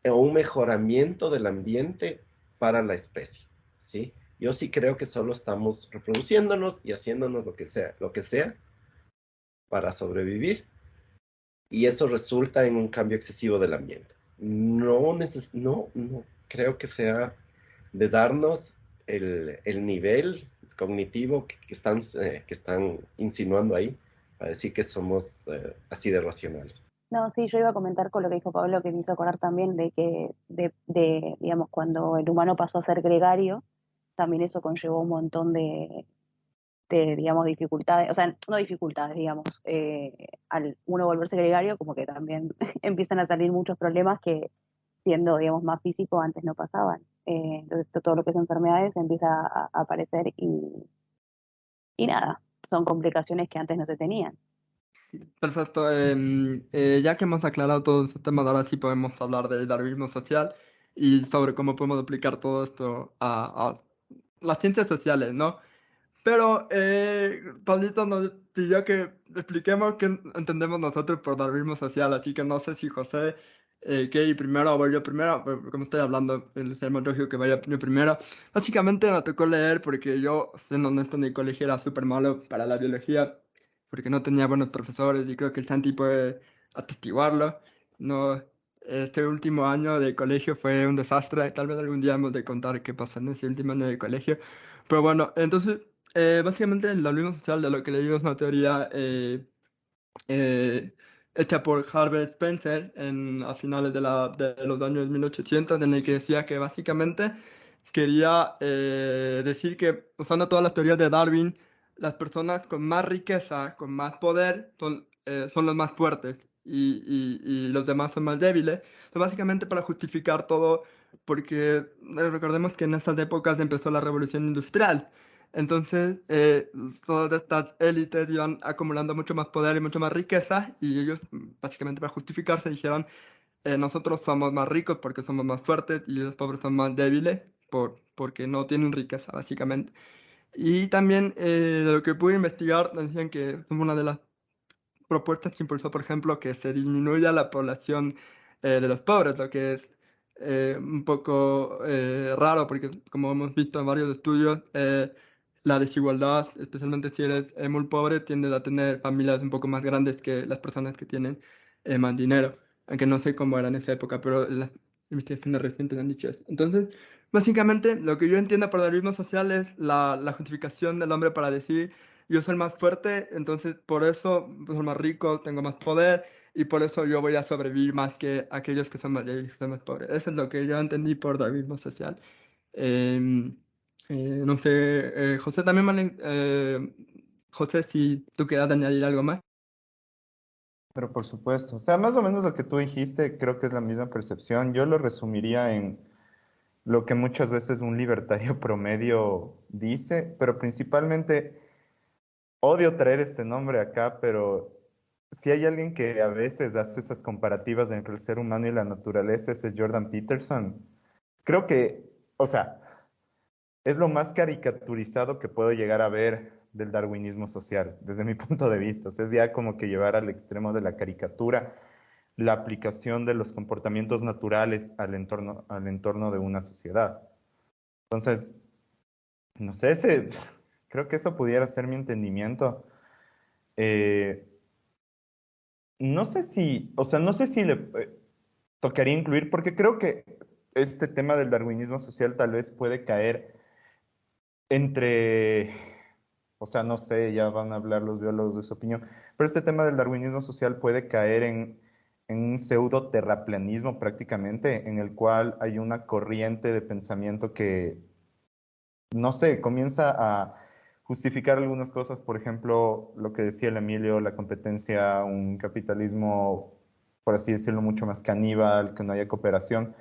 [SPEAKER 5] o un mejoramiento del ambiente para la especie, ¿sí? Yo sí creo que solo estamos reproduciéndonos y haciéndonos lo que sea para sobrevivir, y eso resulta en un cambio excesivo del ambiente. No creo que sea de darnos el nivel cognitivo que están insinuando ahí, para decir que somos así de racionales.
[SPEAKER 3] No, sí, yo iba a comentar con lo que dijo Pablo, que me hizo acordar también de que, digamos, cuando el humano pasó a ser gregario, también eso conllevó un montón digamos, dificultades, o sea, no dificultades, digamos, al uno volverse gregario, como que también empiezan a salir muchos problemas que siendo, digamos, más físicos antes no pasaban. Entonces todo lo que es enfermedades empieza a aparecer y nada, son complicaciones que antes no se tenían.
[SPEAKER 1] Perfecto. Ya que hemos aclarado todos estos temas, ahora sí podemos hablar del darwinismo social y sobre cómo podemos aplicar todo esto a las ciencias sociales, ¿no? Pero Pablito nos pidió que expliquemos qué entendemos nosotros por darwinismo social, así que no sé si José quiere ir primero o voy yo primero, pero como estoy hablando, es más lógico que vaya yo primero. Básicamente me tocó leer porque yo, siendo honesto, en el colegio era súper malo para la biología, porque no tenía buenos profesores y creo que el Santi puede atestiguarlo. No, este último año de colegio fue un desastre, tal vez algún día hemos de contar qué pasó en ese último año de colegio. Pero bueno, entonces básicamente el darwinismo social de lo que leí es una teoría eh, hecha por Herbert Spencer a finales de los años 1800, en el que decía que básicamente quería decir que usando todas las teorías de Darwin, las personas con más riqueza, con más poder, son los más fuertes y los demás son más débiles. Entonces, básicamente para justificar todo, porque recordemos que en esas épocas empezó la revolución industrial. Entonces, todas estas élites iban acumulando mucho más poder y mucho más riqueza, y ellos, básicamente para justificarse, dijeron, nosotros somos más ricos porque somos más fuertes y los pobres son más débiles porque no tienen riqueza, básicamente. Y también, de lo que pude investigar, decían que una de las propuestas que impulsó, por ejemplo, que se disminuya la población de los pobres, lo que es un poco raro, porque como hemos visto en varios estudios, la desigualdad, especialmente si eres muy pobre, tiende a tener familias un poco más grandes que las personas que tienen más dinero, aunque no sé cómo era en esa época, pero las investigaciones recientes han dicho eso. Entonces, básicamente, lo que yo entiendo por darwinismo social es la justificación del hombre para decir yo soy más fuerte, entonces por eso soy más rico, tengo más poder y por eso yo voy a sobrevivir más que aquellos que son más débiles, que son más pobres. Eso es lo que yo entendí por darwinismo social. Em, no sé, José, también, José, si tú quieras añadir algo más.
[SPEAKER 2] Pero por supuesto, o sea, más o menos lo que tú dijiste, creo que es la misma percepción. Yo lo resumiría en lo que muchas veces un libertario promedio dice, pero principalmente odio traer este nombre acá, pero si hay alguien que a veces hace esas comparativas entre el ser humano y la naturaleza, ese es Jordan Peterson. Creo que, o sea, es lo más caricaturizado que puedo llegar a ver del darwinismo social, desde mi punto de vista. O sea, es ya como que llevar al extremo de la caricatura la aplicación de los comportamientos naturales al entorno de una sociedad. Entonces, no sé, creo que eso pudiera ser mi entendimiento. Eh, no sé si, o sea, no sé si le tocaría incluir, porque creo que este tema del darwinismo social tal vez puede caer entre, o sea, no sé, ya van a hablar los biólogos de su opinión, pero este tema del darwinismo social puede caer en un pseudo terraplanismo prácticamente, en el cual hay una corriente de pensamiento que, no sé, comienza a justificar algunas cosas, por ejemplo, lo que decía el Emilio, la competencia, un capitalismo, por así decirlo, mucho más caníbal, que no haya cooperación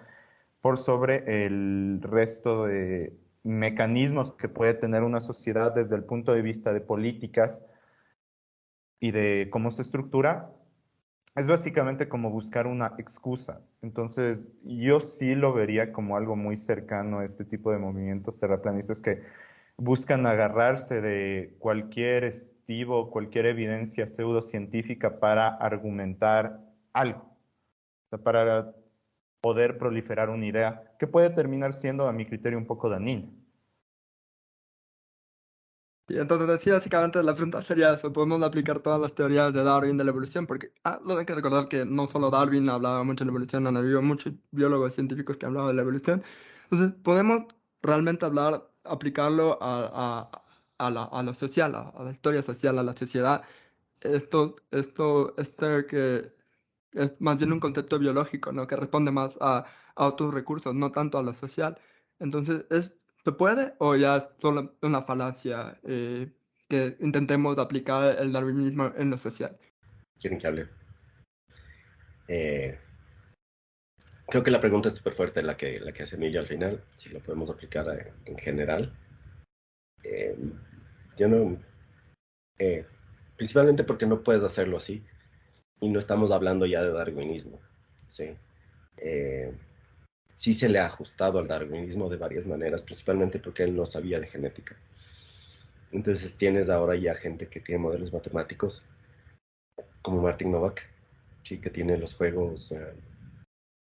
[SPEAKER 2] por sobre el resto de mecanismos que puede tener una sociedad desde el punto de vista de políticas y de cómo se estructura, es básicamente como buscar una excusa. Entonces, yo sí lo vería como algo muy cercano a este tipo de movimientos terraplanistas que buscan agarrarse de cualquier estivo, cualquier evidencia pseudocientífica para argumentar algo, o sea, para poder proliferar una idea que puede terminar siendo, a mi criterio, un poco dañina.
[SPEAKER 1] Y entonces decía básicamente la pregunta sería eso, podemos aplicar todas las teorías de Darwin de la evolución, porque lo hay que recordar que no solo Darwin hablaba mucho de la evolución, han habido muchos biólogos científicos que han hablado de la evolución. Entonces, podemos realmente hablar, aplicarlo a lo social, a la historia social, a la sociedad. Esto que es más bien un concepto biológico, ¿no? Que responde más a otros recursos, no tanto a lo social. Entonces, ¿se puede o ya es solo una falacia que intentemos aplicar el darwinismo en lo social?
[SPEAKER 5] ¿Quieren que hable? Eh, Creo que la pregunta es súper fuerte la que hace Emilio al final, si lo podemos aplicar en general. Eh, yo no, eh, principalmente porque no puedes hacerlo así y no estamos hablando ya de darwinismo, ¿sí? Eh, sí se le ha ajustado al darwinismo de varias maneras, principalmente porque él no sabía de genética. Entonces tienes ahora ya gente que tiene modelos matemáticos, como Martin Novak, sí, que tiene los juegos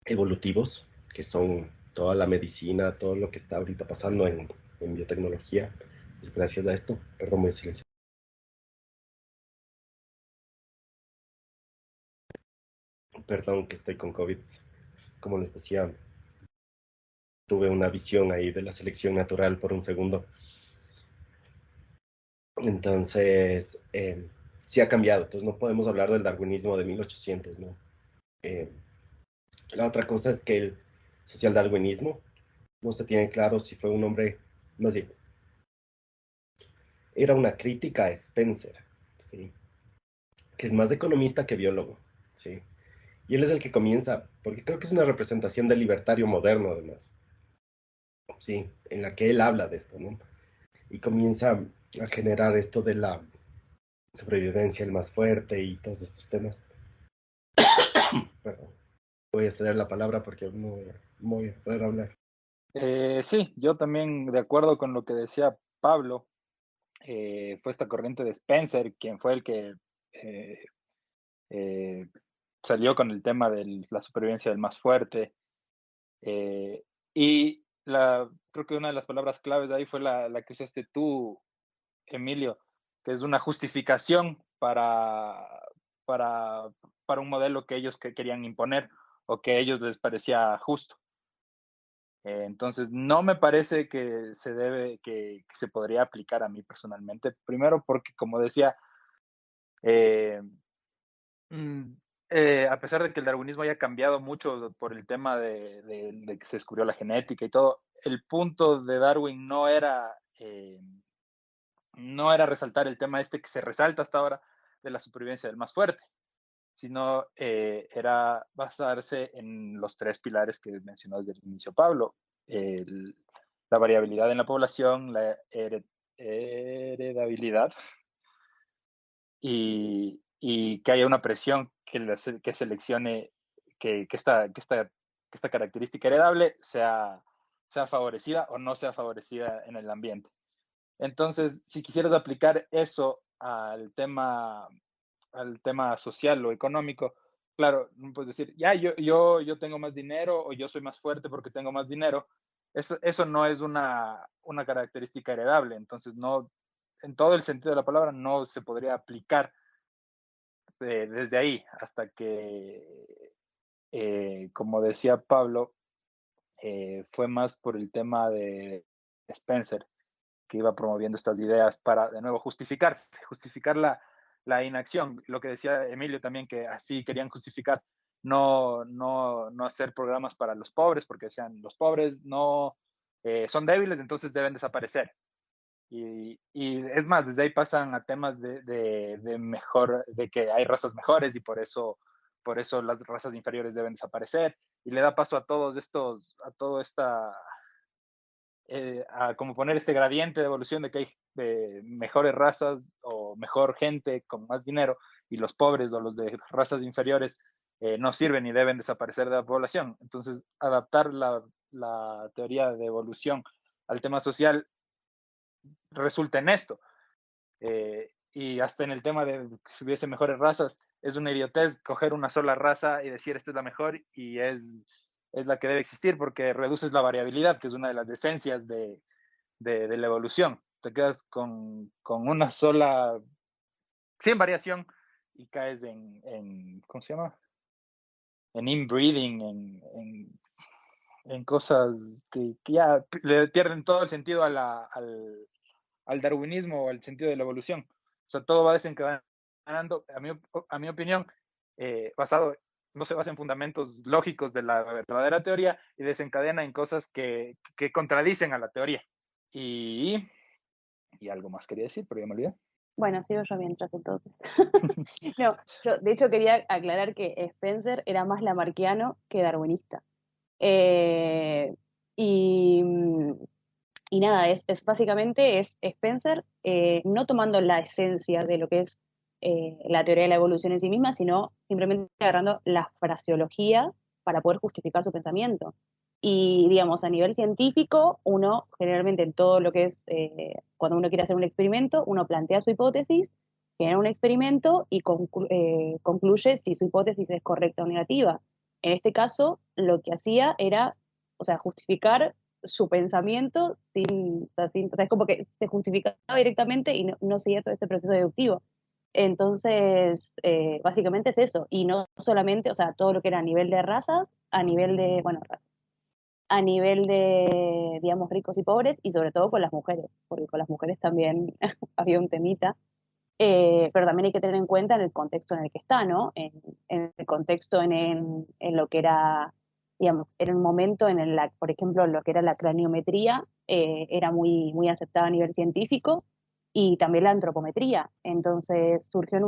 [SPEAKER 5] evolutivos, que son toda la medicina, todo lo que está ahorita pasando en biotecnología, es gracias a esto. Perdón, muy silencio. Perdón que estoy con COVID. Como les decía, tuve una visión ahí de la selección natural por un segundo. Entonces, sí ha cambiado. Entonces no podemos hablar del darwinismo de 1800, ¿no? Eh, la otra cosa es que el socialdarwinismo no se tiene claro si fue un hombre, más bien, era una crítica a Spencer, ¿sí? Que es más economista que biólogo, ¿sí? Y él es el que comienza, porque creo que es una representación del libertario moderno, además, ¿sí? En la que él habla de esto, ¿no? Y comienza a generar esto de la sobrevivencia, el más fuerte y todos estos temas. Perdón. Voy a ceder la palabra porque no voy a poder hablar.
[SPEAKER 4] Sí, yo también de acuerdo con lo que decía Pablo, fue esta corriente de Spencer quien fue el que eh, eh, salió con el tema de la supervivencia del más fuerte. Y creo que una de las palabras claves ahí fue la que usaste tú, Emilio, que es una justificación para, para un modelo que ellos querían imponer o que a ellos les parecía justo. Entonces, no me parece que que se podría aplicar a mí personalmente. Primero porque, como decía, eh, mm, a pesar de que el darwinismo haya cambiado mucho por el tema de que se descubrió la genética y todo, el punto de Darwin no era resaltar el tema este que se resalta hasta ahora de la supervivencia del más fuerte, sino era basarse en los tres pilares que mencionó desde el inicio Pablo. El, la variabilidad en la población, la heredabilidad y que haya una presión que seleccione que esta característica heredable sea favorecida o no sea favorecida en el ambiente. Entonces, si quisieras aplicar eso al tema social o económico, claro, no puedes decir, ya, yo tengo más dinero o yo soy más fuerte porque tengo más dinero. Eso no es una característica heredable, entonces no, en todo el sentido de la palabra, no se podría aplicar desde ahí hasta que, como decía Pablo, fue más por el tema de Spencer, que iba promoviendo estas ideas para, de nuevo, justificar la inacción. Lo que decía Emilio también, que así querían justificar no hacer programas para los pobres, porque decían, los pobres no son débiles, entonces deben desaparecer. Y es más, desde ahí pasan a temas de que hay razas mejores y por eso las razas inferiores deben desaparecer. Y le da paso a a como poner este gradiente de evolución de que hay mejores razas o mejor gente con más dinero y los pobres o los de razas inferiores no sirven y deben desaparecer de la población. Entonces, adaptar la teoría de evolución al tema social resulta en esto. Y hasta en el tema de que si hubiese mejores razas, es una idiotez coger una sola raza y decir esta es la mejor y es la que debe existir porque reduces la variabilidad, que es una de las esencias de la evolución. Te quedas con una sola, sin variación, y caes ¿cómo se llama? En inbreeding, en cosas que ya le pierden todo el sentido al darwinismo o al sentido de la evolución. O sea, todo va desencadenando, a mi opinión, basado, no se basa en fundamentos lógicos de la verdadera teoría y desencadena en cosas que contradicen a la teoría. Y, y algo más quería decir, pero ya me olvidé.
[SPEAKER 3] Bueno, sigo yo mientras entonces. No, yo de hecho quería aclarar que Spencer era más lamarquiano que darwinista. Eh, y, y nada, básicamente es Spencer no tomando la esencia de lo que es la teoría de la evolución en sí misma, sino simplemente agarrando la fraseología para poder justificar su pensamiento. Y digamos, a nivel científico, uno generalmente en todo lo que es, cuando uno quiere hacer un experimento, uno plantea su hipótesis, genera un experimento y concluye si su hipótesis es correcta o negativa. En este caso, lo que hacía era, o sea, justificar su pensamiento o sea, es como que se justificaba directamente y no seguía todo este proceso deductivo. Entonces, básicamente es eso, y no solamente, o sea, todo lo que era a nivel de razas, a nivel de, bueno, a nivel de, digamos, ricos y pobres, y sobre todo con las mujeres, porque con las mujeres también había un temita, pero también hay que tener en cuenta en el contexto en el que está, ¿no? En el contexto en lo que era, digamos, era un momento en el, por ejemplo, lo que era la craniometría, era muy aceptada a nivel científico, y también la antropometría. Entonces surgió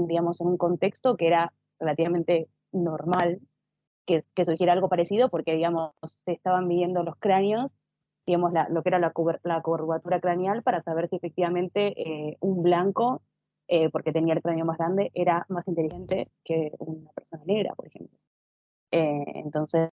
[SPEAKER 3] digamos, en un contexto que era relativamente normal que surgiera algo parecido, porque, digamos, se estaban midiendo los cráneos, digamos, lo que era la curvatura craneal para saber si efectivamente un blanco, porque tenía el cráneo más grande, era más inteligente que una persona negra, por ejemplo. Entonces,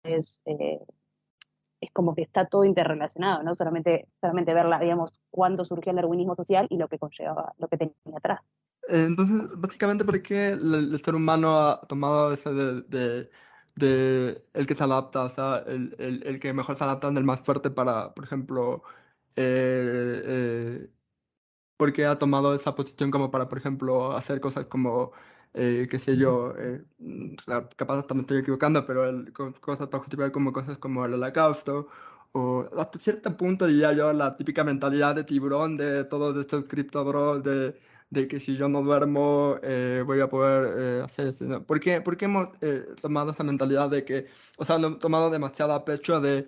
[SPEAKER 3] es como que está todo interrelacionado, ¿no? Solamente verla, digamos, cuándo surgió el darwinismo social y lo que conllevaba, lo que tenía atrás.
[SPEAKER 1] Entonces, básicamente, ¿por qué el ser humano ha tomado ese de el que se adapta, o sea, el que mejor se adapta del más fuerte para, por ejemplo, eh, eh, porque ha tomado esa posición como para, por ejemplo, hacer cosas como, qué sé yo, capaz hasta me estoy equivocando, pero cosas para justificar como cosas como el holocausto, o hasta cierto punto diría yo la típica mentalidad de tiburón de todos estos cripto bros de que si yo no duermo voy a poder hacer esto, ¿no? ¿Por qué hemos tomado esa mentalidad de que, o sea, lo hemos tomado demasiado a pecho de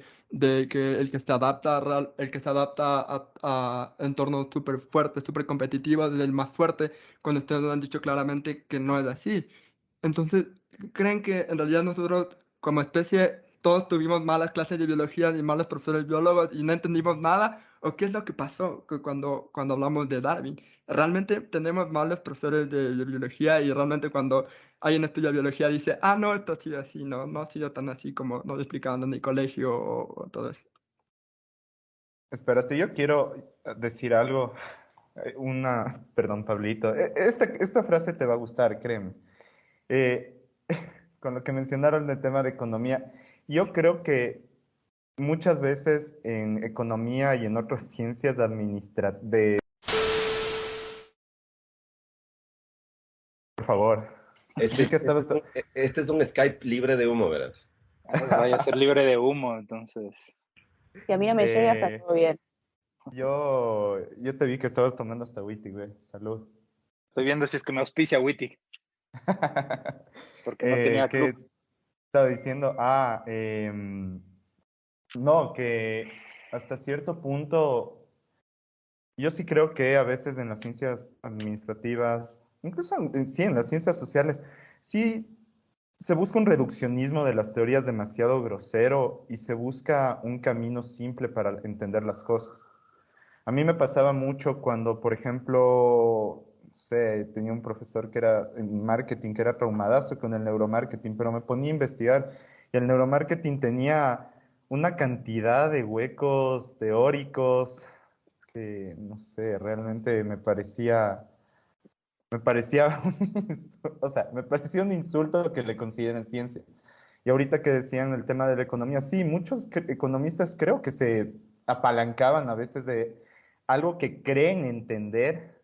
[SPEAKER 1] que el que se adapta, el que se adapta a entornos súper fuertes, súper competitivos, es el más fuerte, cuando ustedes lo han dicho claramente que no es así? Entonces, ¿creen que en realidad nosotros como especie todos tuvimos malas clases de biología y malos profesores biólogos y no entendimos nada? ¿O qué es lo que pasó cuando hablamos de Darwin? ¿Realmente tenemos malos profesores de biología y realmente cuando alguien estudia biología dice, ah, no, esto ha sido así, no ha sido tan así como nos explicaban en el colegio o todo eso?
[SPEAKER 2] Espérate, yo quiero decir algo. Perdón, Pablito. Esta frase te va a gustar, créeme. Eh, con lo que mencionaron del tema de economía, yo creo que muchas veces en economía y en otras ciencias administrativas, por favor, vi que estabas...
[SPEAKER 5] Este es un Skype libre de humo, verás.
[SPEAKER 4] Vaya a ser libre de humo, entonces.
[SPEAKER 3] Si a mí no me llega, está
[SPEAKER 2] Eh,
[SPEAKER 3] todo bien.
[SPEAKER 2] yo te vi que estabas tomando hasta whisky, güey. Salud.
[SPEAKER 4] Estoy viendo si es que me auspicia Wittig, porque no tenía
[SPEAKER 2] ¿Qué
[SPEAKER 4] club.
[SPEAKER 2] estaba diciendo? No, que hasta cierto punto, yo sí creo que a veces en las ciencias administrativas, incluso sí en las ciencias sociales, sí se busca un reduccionismo de las teorías demasiado grosero y se busca un camino simple para entender las cosas. A mí me pasaba mucho cuando, por ejemplo, no sé, tenía un profesor que era en marketing, que era traumadazo con el neuromarketing, pero me ponía a investigar y el neuromarketing tenía una cantidad de huecos teóricos que, no sé, realmente me parecía, o sea, me parecía un insulto que le consideren ciencia. Y ahorita que decían el tema de la economía, sí, muchos economistas creo que se apalancaban a veces de algo que creen entender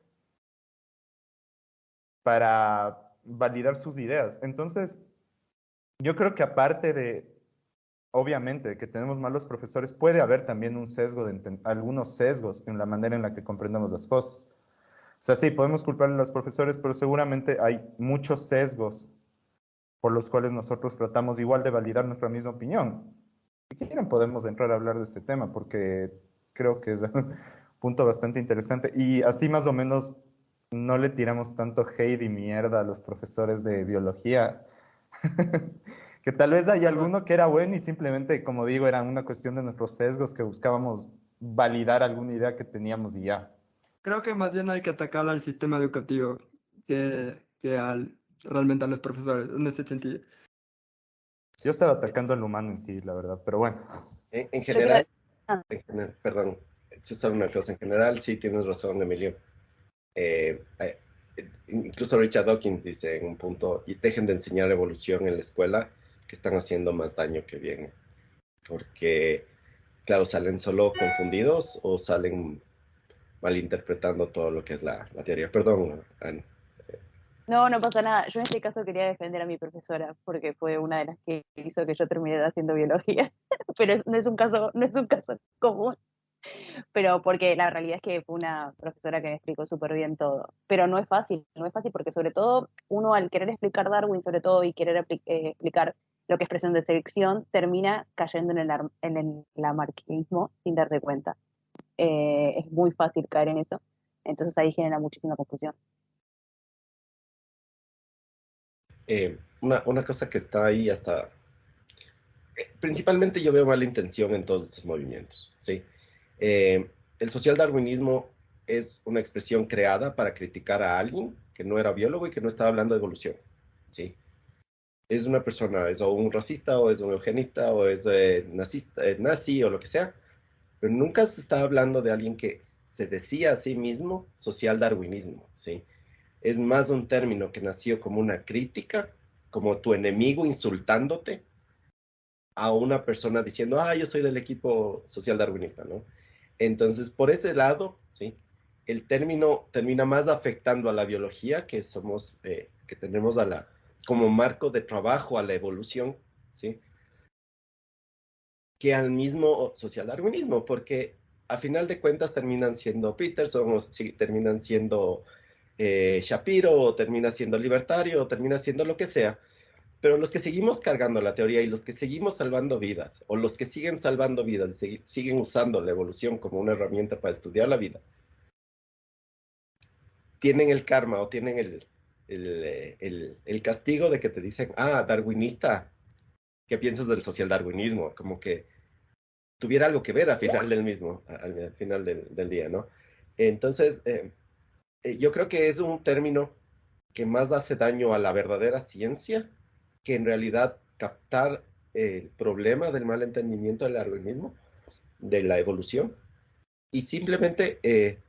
[SPEAKER 2] para validar sus ideas. Entonces, yo creo que aparte de, obviamente, de que tenemos malos profesores, puede haber también un sesgo algunos sesgos en la manera en la que comprendemos las cosas. O sea, sí, podemos culparle a los profesores, pero seguramente hay muchos sesgos por los cuales nosotros tratamos igual de validar nuestra misma opinión. Si quieren podemos entrar a hablar de este tema porque creo que es un punto bastante interesante y así más o menos no le tiramos tanto hate y mierda a los profesores de biología. Que tal vez hay alguno que era bueno y simplemente, como digo, era una cuestión de nuestros sesgos que buscábamos validar alguna idea que teníamos y ya.
[SPEAKER 1] Creo que más bien hay que atacar al sistema educativo realmente a los profesores, en ese sentido.
[SPEAKER 2] Yo estaba atacando al humano en sí, la verdad, pero bueno.
[SPEAKER 5] En
[SPEAKER 3] Yo creo,
[SPEAKER 5] general,
[SPEAKER 3] ah,
[SPEAKER 5] perdón, es solo una cosa. En general, sí tienes razón, Emilio. Incluso Richard Dawkins dice en un punto, y dejen de enseñar evolución en la escuela, que están haciendo más daño que bien. Porque, claro, salen solo confundidos o salen malinterpretando todo lo que es la teoría. Perdón, Anne.
[SPEAKER 3] no, no pasa nada. Yo en este caso quería defender a mi profesora porque fue una de las que hizo que yo terminara haciendo biología. Pero no es un caso, no es un caso común. Pero porque la realidad es que fue una profesora que me explicó súper bien todo. Pero no es fácil, no es fácil porque sobre todo uno al querer explicar Darwin, sobre todo, y querer explicar lo que es presión de selección, termina cayendo en el lamarckismo sin darse cuenta. Es muy fácil caer en eso. Entonces ahí genera muchísima confusión.
[SPEAKER 5] Una cosa que está ahí hasta... Principalmente yo veo mala intención en todos estos movimientos, ¿sí? El socialdarwinismo es una expresión creada para criticar a alguien que no era biólogo y que no estaba hablando de evolución, ¿sí? Es una persona, es o un racista, o es un eugenista, o es nazista, nazi, o lo que sea, pero nunca se está hablando de alguien que se decía a sí mismo socialdarwinismo, ¿sí? Es más un término que nació como una crítica, como tu enemigo insultándote, a una persona diciendo, ah, yo soy del equipo social darwinista, ¿no? Entonces, por ese lado, ¿sí? El término termina más afectando a la biología, que somos, que tenemos como marco de trabajo a la evolución, ¿sí? Que al mismo social darwinismo, porque a final de cuentas terminan siendo Peterson, o sí, terminan siendo Shapiro, o termina siendo libertario, o termina siendo lo que sea, pero los que seguimos cargando la teoría y los que seguimos salvando vidas, o los que siguen salvando vidas y siguen usando la evolución como una herramienta para estudiar la vida, tienen el karma o tienen el castigo de que te dicen, ah, darwinista, ¿qué piensas del social darwinismo? Como que tuviera algo que ver al final del mismo, al final del día, ¿no? Entonces, yo creo que es un término que más hace daño a la verdadera ciencia que en realidad captar el problema del mal entendimiento del darwinismo, de la evolución. Y simplemente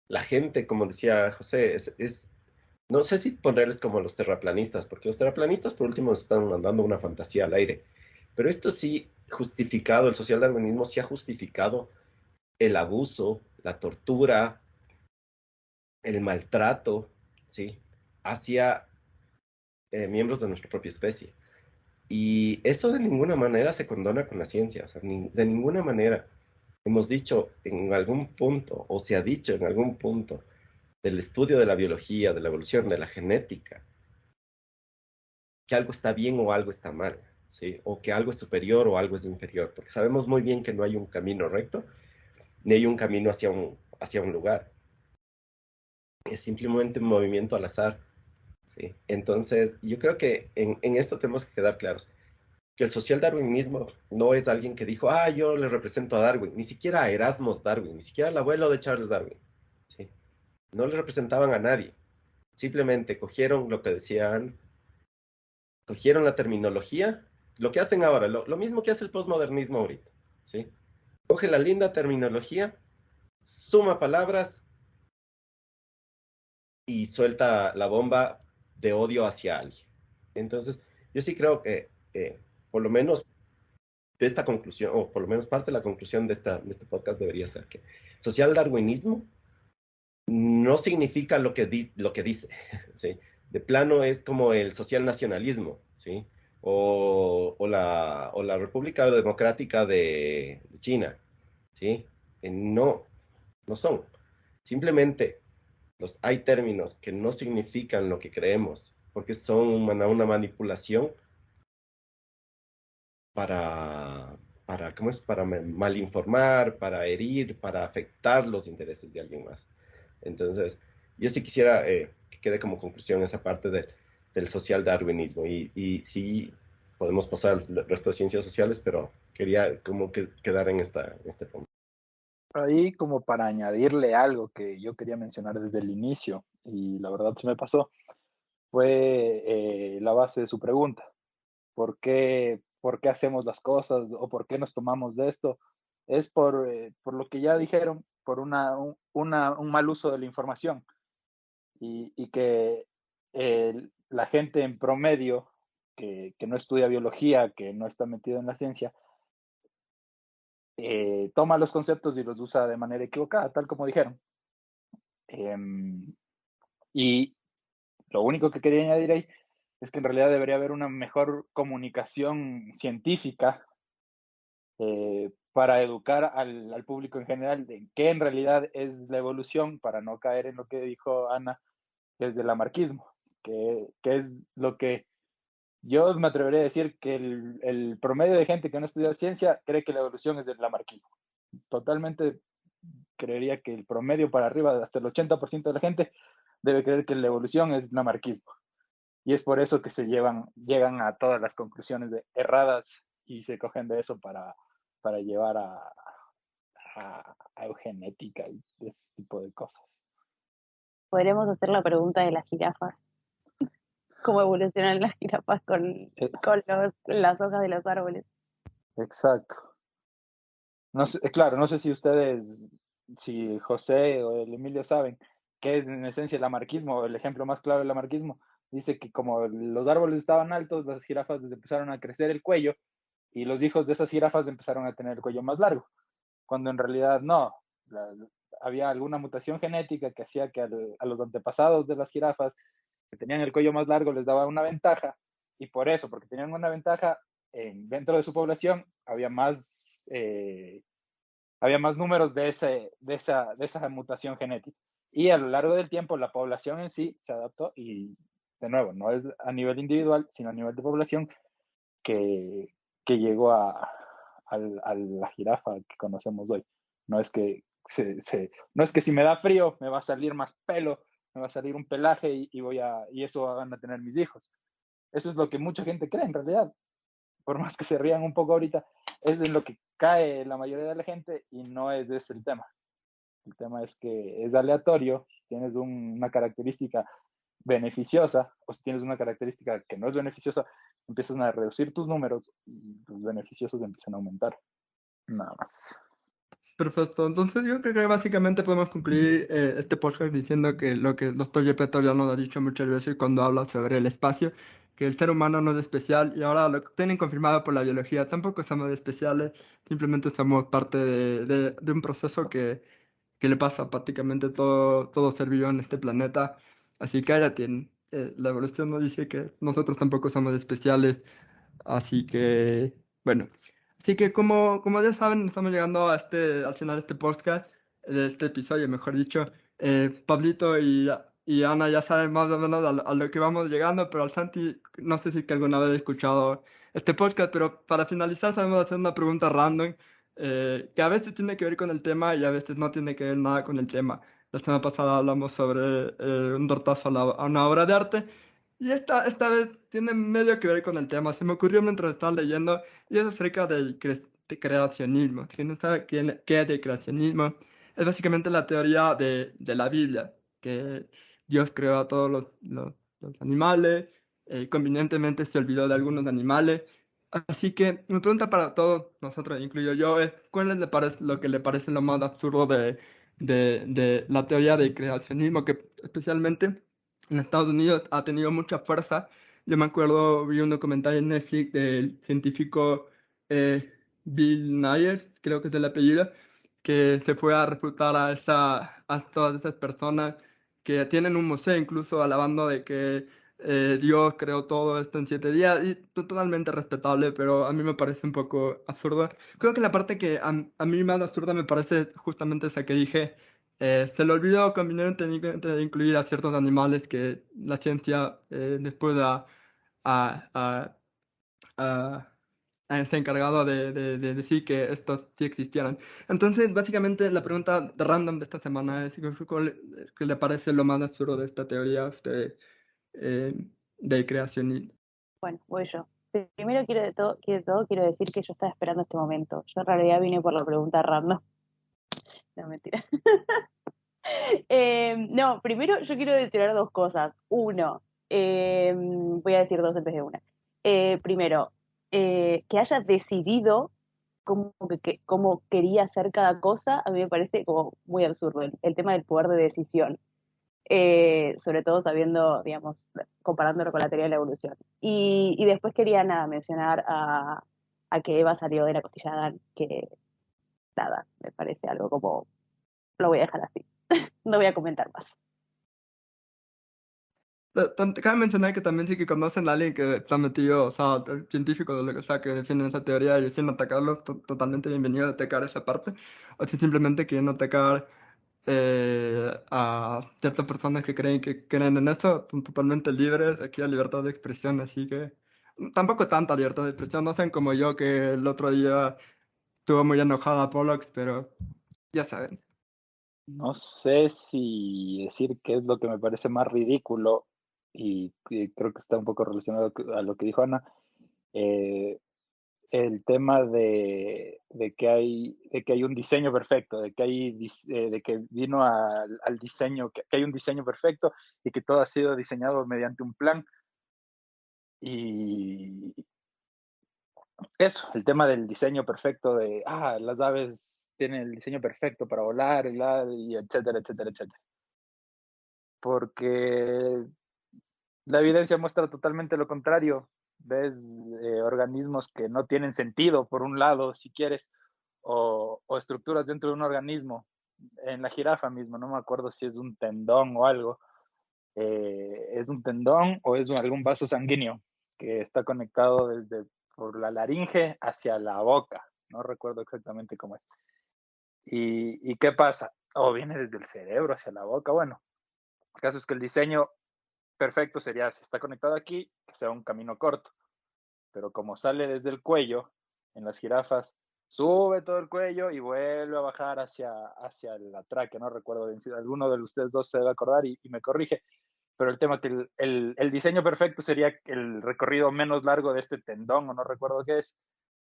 [SPEAKER 5] la gente, como decía José, no sé si ponerles como los terraplanistas, porque los terraplanistas por último están mandando una fantasía al aire. Pero esto sí justificado, el social darwinismo sí ha justificado el abuso, la tortura, el maltrato, ¿sí? Hacia miembros de nuestra propia especie. Y eso de ninguna manera se condona con la ciencia, o sea, de ninguna manera. Hemos dicho en algún punto, o se ha dicho en algún punto, del estudio de la biología, de la evolución, de la genética, que algo está bien o algo está mal, ¿sí? O que algo es superior o algo es inferior, porque sabemos muy bien que no hay un camino recto, ni hay un camino hacia un lugar. Es simplemente un movimiento al azar, ¿sí? Entonces, yo creo que en esto tenemos que quedar claros. Que el social darwinismo no es alguien que dijo, ah, yo le represento a Darwin, ni siquiera a Erasmus Darwin, ni siquiera al abuelo de Charles Darwin. ¿Sí? No le representaban a nadie. Simplemente cogieron lo que decían, cogieron la terminología, lo que hacen ahora, lo mismo que hace el postmodernismo ahorita. ¿Sí? Coge la linda terminología, suma palabras y suelta la bomba de odio hacia alguien. Entonces, yo sí creo que, por lo menos de esta conclusión, o por lo menos parte de la conclusión de este podcast debería ser que social darwinismo no significa lo que dice, ¿sí? De plano es como el social nacionalismo, ¿sí? O la República Democrática de China, ¿sí? No, no son. Simplemente hay términos que no significan lo que creemos, porque son una manipulación para, ¿cómo es? Para malinformar, para herir, para afectar los intereses de alguien más. Entonces, yo sí quisiera que quede como conclusión esa parte del social darwinismo. Y sí, podemos pasar al resto de ciencias sociales, pero quería como que quedar en este punto.
[SPEAKER 4] Ahí como para añadirle algo que yo quería mencionar desde el inicio, y la verdad se me pasó, fue la base de su pregunta. ¿Por qué hacemos las cosas o por qué nos tomamos de esto? Es por lo que ya dijeron, por un mal uso de la información y que la gente en promedio que no estudia biología, que no está metido en la ciencia, toma los conceptos y los usa de manera equivocada, tal como dijeron. Y lo único que quería añadir ahí es que en realidad debería haber una mejor comunicación científica para educar al público en general de qué en realidad es la evolución, para no caer en lo que dijo Ana, que es del lamarquismo, que es lo que yo me atrevería a decir que el promedio de gente que no estudia ciencia cree que la evolución es del lamarquismo. Totalmente creería que el promedio para arriba, hasta el 80% de la gente, debe creer que la evolución es lamarquismo. Y es por eso que llegan a todas las conclusiones erradas y se cogen de eso para llevar a eugenética y ese tipo de cosas.
[SPEAKER 3] Podremos hacer la pregunta de las jirafas. ¿Cómo evolucionan las jirafas con las hojas de los árboles?
[SPEAKER 4] Exacto. No sé, claro, no sé si ustedes, si José o el Emilio saben qué es en esencia el lamarquismo, el ejemplo más claro del lamarquismo. Dice que como los árboles estaban altos, las jirafas les empezaron a crecer el cuello y los hijos de esas jirafas empezaron a tener el cuello más largo, cuando en realidad no. Había alguna mutación genética que hacía que a los antepasados de las jirafas que tenían el cuello más largo les daba una ventaja, y por eso, porque tenían una ventaja, dentro de su población había más números de esa mutación genética. Y a lo largo del tiempo la población en sí se adaptó y, de nuevo, no es a nivel individual, sino a nivel de población que, que llegó a la jirafa que conocemos hoy. No es que, no es que si me da frío me va a salir más pelo, me va a salir un pelaje y eso van a tener mis hijos. Eso es lo que mucha gente cree en realidad. Por más que se rían un poco ahorita, es en lo que cae la mayoría de la gente y no es ese el tema. El tema es que es aleatorio. Si tienes una característica beneficiosa o si tienes una característica que no es beneficiosa, empiezan a reducir tus números y los beneficiosos empiezan a aumentar. Nada más.
[SPEAKER 1] Perfecto, entonces yo creo que básicamente podemos concluir este podcast diciendo que lo que el doctor Gepetto ya nos ha dicho muchas veces cuando habla sobre el espacio, que el ser humano no es especial y ahora lo tienen confirmado por la biología, tampoco somos especiales, simplemente somos parte de un proceso que le pasa a prácticamente todo ser vivo en este planeta, así que ahora tienen, la evolución nos dice que nosotros tampoco somos especiales, así que bueno. Así que como ya saben, estamos llegando al final de este podcast, de este episodio, mejor dicho. Pablito y Ana ya saben más o menos a lo que vamos llegando, pero al Santi no sé si que alguna vez he escuchado este podcast, pero para finalizar sabemos hacer una pregunta random, que a veces tiene que ver con el tema y a veces no tiene que ver nada con el tema. La semana pasada hablamos sobre un tortazo a una obra de arte. Y esta vez tiene medio que ver con el tema. Se me ocurrió mientras estaba leyendo y es acerca de creacionismo. Si no sabe qué es de creacionismo, es básicamente la teoría de la Biblia, que Dios creó a todos los animales, convenientemente se olvidó de algunos animales. Así que mi pregunta para todos nosotros, incluyo yo, es ¿cuál es lo que le parece lo más absurdo de la teoría del creacionismo, que especialmente en Estados Unidos ha tenido mucha fuerza? Yo me acuerdo, vi un documental en Netflix del científico eh, Bill Nye, creo que es el apellido, que se fue a refutar a todas esas personas que tienen un museo incluso alabando de que Dios creó todo esto en 7 días y totalmente respetable, pero a mí me parece un poco absurdo. Creo que la parte que a mí más absurda me parece justamente esa que dije. Se le olvidó convenientemente de incluir a ciertos animales que la ciencia después a, a, a- se ha encargado de decir que estos sí existieran. Entonces, básicamente, la pregunta random de esta semana es: ¿qué le parece lo más absurdo de esta teoría a usted, de creacionismo?
[SPEAKER 3] Bueno, voy yo. primero quiero decir que yo estaba esperando este momento. Yo en realidad vine por la pregunta random. No, mentira. No, primero yo quiero declarar dos cosas. Uno, voy a decir dos en vez de una. Primero, que haya decidido cómo quería hacer cada cosa, a mí me parece como muy absurdo el tema del poder de decisión. Sobre todo sabiendo, digamos, comparándolo con la teoría de la evolución. Y después quería nada, mencionar a que Eva salió de la costilla de Adán, que nada, me parece algo como, lo voy a dejar así, no voy a comentar más.
[SPEAKER 1] Cabe mencionar que también sí que conocen a alguien que está metido, o sea, el científico de lo que sea, que defienden esa teoría y sin atacarlos, totalmente bienvenido a atacar esa parte. O si simplemente quieren atacar a ciertas personas que creen en esto, son totalmente libres, aquí hay libertad de expresión, así que tampoco tanta libertad de expresión, no sean como yo que el otro día estuvo muy enojada a Pollux, pero ya saben.
[SPEAKER 4] No sé si decir qué es lo que me parece más ridículo y que creo que está un poco relacionado a lo que dijo Ana. eh, el tema de que hay un diseño perfecto, de que vino al diseño, que hay un diseño perfecto y que todo ha sido diseñado mediante un plan. Y eso, el tema del diseño perfecto las aves tienen el diseño perfecto para volar y etcétera, etcétera, etcétera. Porque la evidencia muestra totalmente lo contrario. Ves organismos que no tienen sentido, por un lado, si quieres, o estructuras dentro de un organismo. En la jirafa mismo, no me acuerdo si es un tendón o algo. ¿Es un tendón o es algún vaso sanguíneo que está conectado por la laringe hacia la boca? No recuerdo exactamente cómo es. ¿Y qué pasa? O viene desde el cerebro hacia la boca. Bueno, el caso es que el diseño perfecto sería, si está conectado aquí, que sea un camino corto. Pero como sale desde el cuello, en las jirafas, sube todo el cuello y vuelve a bajar hacia la tráquea. No recuerdo bien si alguno de ustedes dos se debe acordar y me corrige. Pero el tema que el diseño perfecto sería el recorrido menos largo de este tendón, o no recuerdo qué es,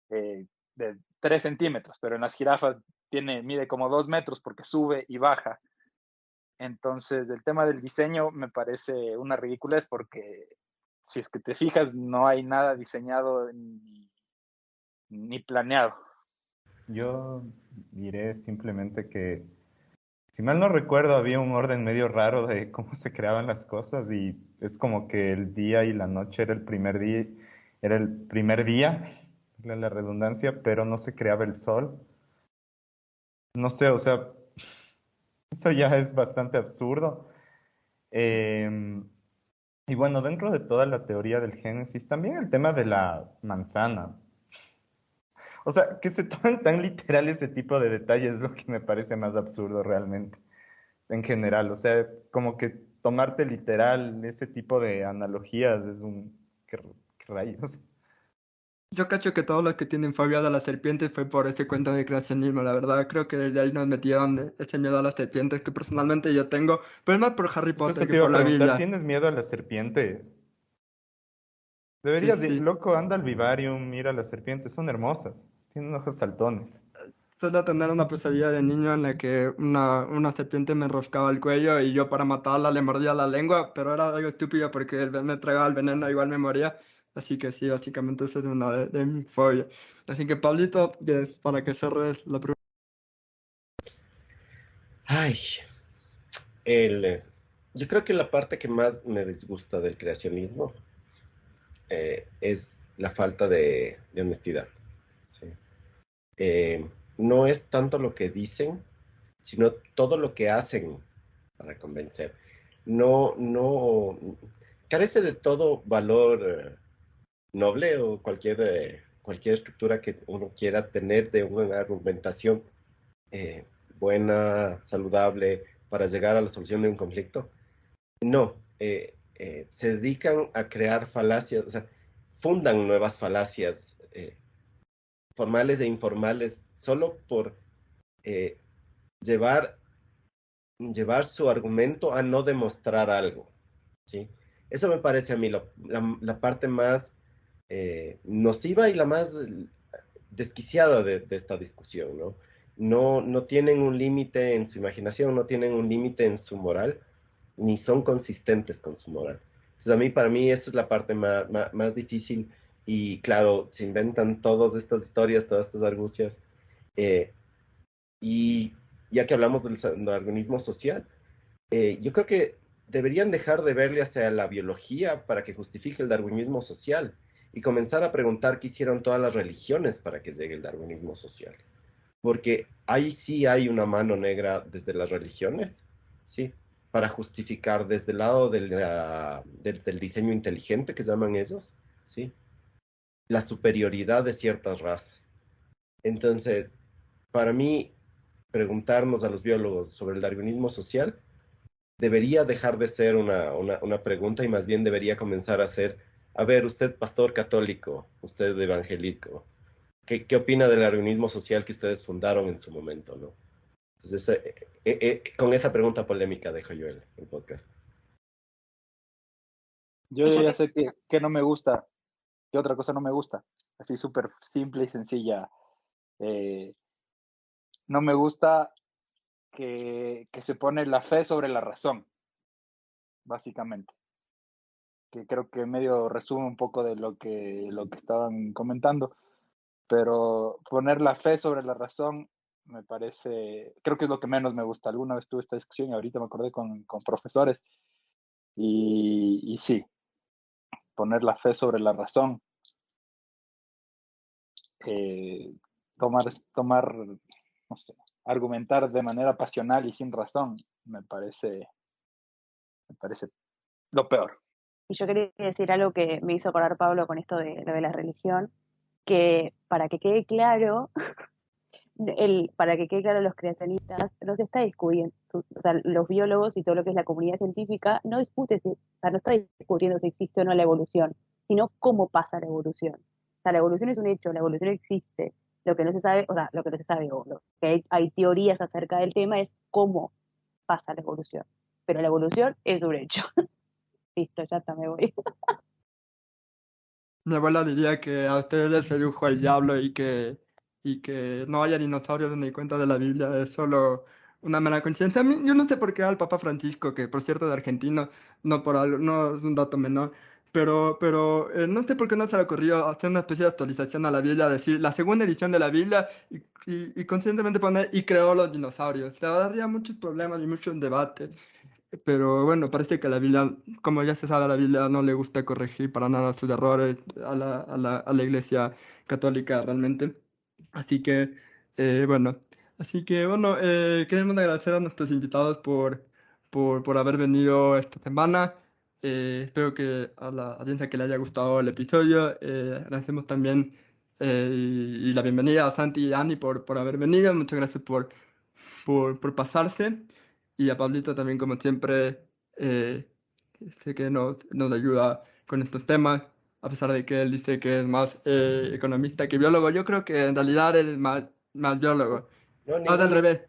[SPEAKER 4] de 3 centímetros, pero en las jirafas mide como 2 metros porque sube y baja. Entonces, el tema del diseño me parece una ridiculez porque si es que te fijas, no hay nada diseñado ni planeado.
[SPEAKER 2] Yo diré simplemente que, si mal no recuerdo, había un orden medio raro de cómo se creaban las cosas y es como que el día y la noche era el primer día, la redundancia, pero no se creaba el sol. No sé, o sea, eso ya es bastante absurdo. Em, y bueno, dentro de toda la teoría del Génesis, también el tema de la manzana. O sea, que se tomen tan literal ese tipo de detalles es lo que me parece más absurdo realmente, en general. O sea, como que tomarte literal ese tipo de analogías es un... ¿Qué rayos?
[SPEAKER 1] Yo cacho que todos los que tienen fobia a las serpientes fue por ese cuento de creacionismo, la verdad. Creo que desde ahí nos metieron ese miedo a las serpientes que personalmente yo tengo, pero es más por Harry
[SPEAKER 2] Pues
[SPEAKER 1] Potter
[SPEAKER 2] eso
[SPEAKER 1] que
[SPEAKER 2] te iba
[SPEAKER 1] por
[SPEAKER 2] a
[SPEAKER 1] la
[SPEAKER 2] preguntar,
[SPEAKER 1] Biblia.
[SPEAKER 2] ¿tienes miedo a las serpientes?
[SPEAKER 1] Sí,
[SPEAKER 2] Deberías,
[SPEAKER 1] sí, sí.
[SPEAKER 2] loco, anda al vivarium, mira las serpientes, son hermosas, tienen ojos saltones.
[SPEAKER 1] Suelo tener una pesadilla de niño en la que una serpiente me enroscaba el cuello y yo para matarla le mordía la lengua, pero era algo estúpido porque me tragaba el veneno, igual me moría. Así que sí, básicamente eso es una de mis fobias. Así que Pablito, para que cerres la pregunta.
[SPEAKER 5] Ay, el, yo creo que la parte que más me disgusta del creacionismo es la falta de honestidad. ¿Sí? Eh, no es tanto lo que dicen, sino todo lo que hacen para convencer. No, carece de todo valor noble o cualquier estructura que uno quiera tener de una argumentación eh, buena, saludable, para llegar a la solución de un conflicto. No, se dedican a crear falacias, o sea, fundan nuevas falacias formales e informales solo por eh, llevar, llevar su argumento a no demostrar algo, ¿sí? Eso me parece a mí la parte más nociva y la más desquiciada de esta discusión, ¿no? No tienen un límite en su imaginación, no tienen un límite en su moral, ni son consistentes con su moral. Entonces, para mí, esa es la parte más difícil. Y claro, se inventan todas estas historias, todas estas argucias. eh, y ya que hablamos del darwinismo social, yo creo que deberían dejar de verle hacia la biología para que justifique el darwinismo social y comenzar a preguntar qué hicieron todas las religiones para que llegue el darwinismo social. Porque ahí sí hay una mano negra desde las religiones, ¿sí? Para justificar desde el lado del diseño inteligente que llaman ellos, ¿sí? La superioridad de ciertas razas. Entonces, para mí, preguntarnos a los biólogos sobre el darwinismo social debería dejar de ser una pregunta y más bien debería comenzar a ser, a ver, usted pastor católico, usted evangélico, ¿qué opina del darwinismo social que ustedes fundaron en su momento, ¿no? Entonces, con esa pregunta polémica dejo yo el podcast.
[SPEAKER 4] Yo ya sé que no me gusta, que otra cosa no me gusta. Así súper simple y sencilla. Eh, no me gusta que se pone la fe sobre la razón, básicamente. Que creo que medio resume un poco de lo que estaban comentando. Pero poner la fe sobre la razón me parece, creo que es lo que menos me gusta. Alguna vez tuve esta discusión y ahorita me acordé con profesores y sí, poner la fe sobre la razón, eh, tomar, no sé, argumentar de manera pasional y sin razón, me parece lo peor.
[SPEAKER 3] Y yo quería decir algo que me hizo acordar Pablo con esto de lo de la religión, que para que quede claro, para que quede claro los creacionistas, no se está discutiendo, o sea, los biólogos y todo lo que es la comunidad científica no discute, o sea, no está discutiendo si existe o no la evolución, sino cómo pasa la evolución. O sea, la evolución es un hecho, la evolución existe. Lo que no se sabe, o sea, lo que no se sabe, o lo que hay teorías acerca del tema es cómo pasa la evolución. Pero la evolución es un hecho. Listo, ya está, me voy.
[SPEAKER 1] Mi abuela diría que a ustedes les sedujo el diablo y que no haya dinosaurios ni cuenta de la Biblia es solo una mera coincidencia. A mí, yo no sé por qué al Papa Francisco, que por cierto es argentino, no por algo, no es un dato menor, pero no sé por qué no se le ocurrió hacer una especie de actualización a la Biblia, decir la segunda edición de la Biblia y conscientemente poner y creó los dinosaurios. Le daría muchos problemas y muchos debates. Pero bueno, parece que la Biblia, como ya se sabe, a la Biblia no le gusta corregir para nada sus errores a la Iglesia Católica realmente. Así que, bueno, queremos agradecer a nuestros invitados por haber venido esta semana. Espero que a la audiencia que le haya gustado el episodio. Agradecemos también y la bienvenida a Santi y Ani por haber venido. Muchas gracias por pasarse. Y a Pablito también, como siempre, eh, sé que nos ayuda con estos temas, a pesar de que él dice que es más economista que biólogo. Yo creo que en realidad él es más biólogo.
[SPEAKER 5] No,
[SPEAKER 1] Ahora al revés.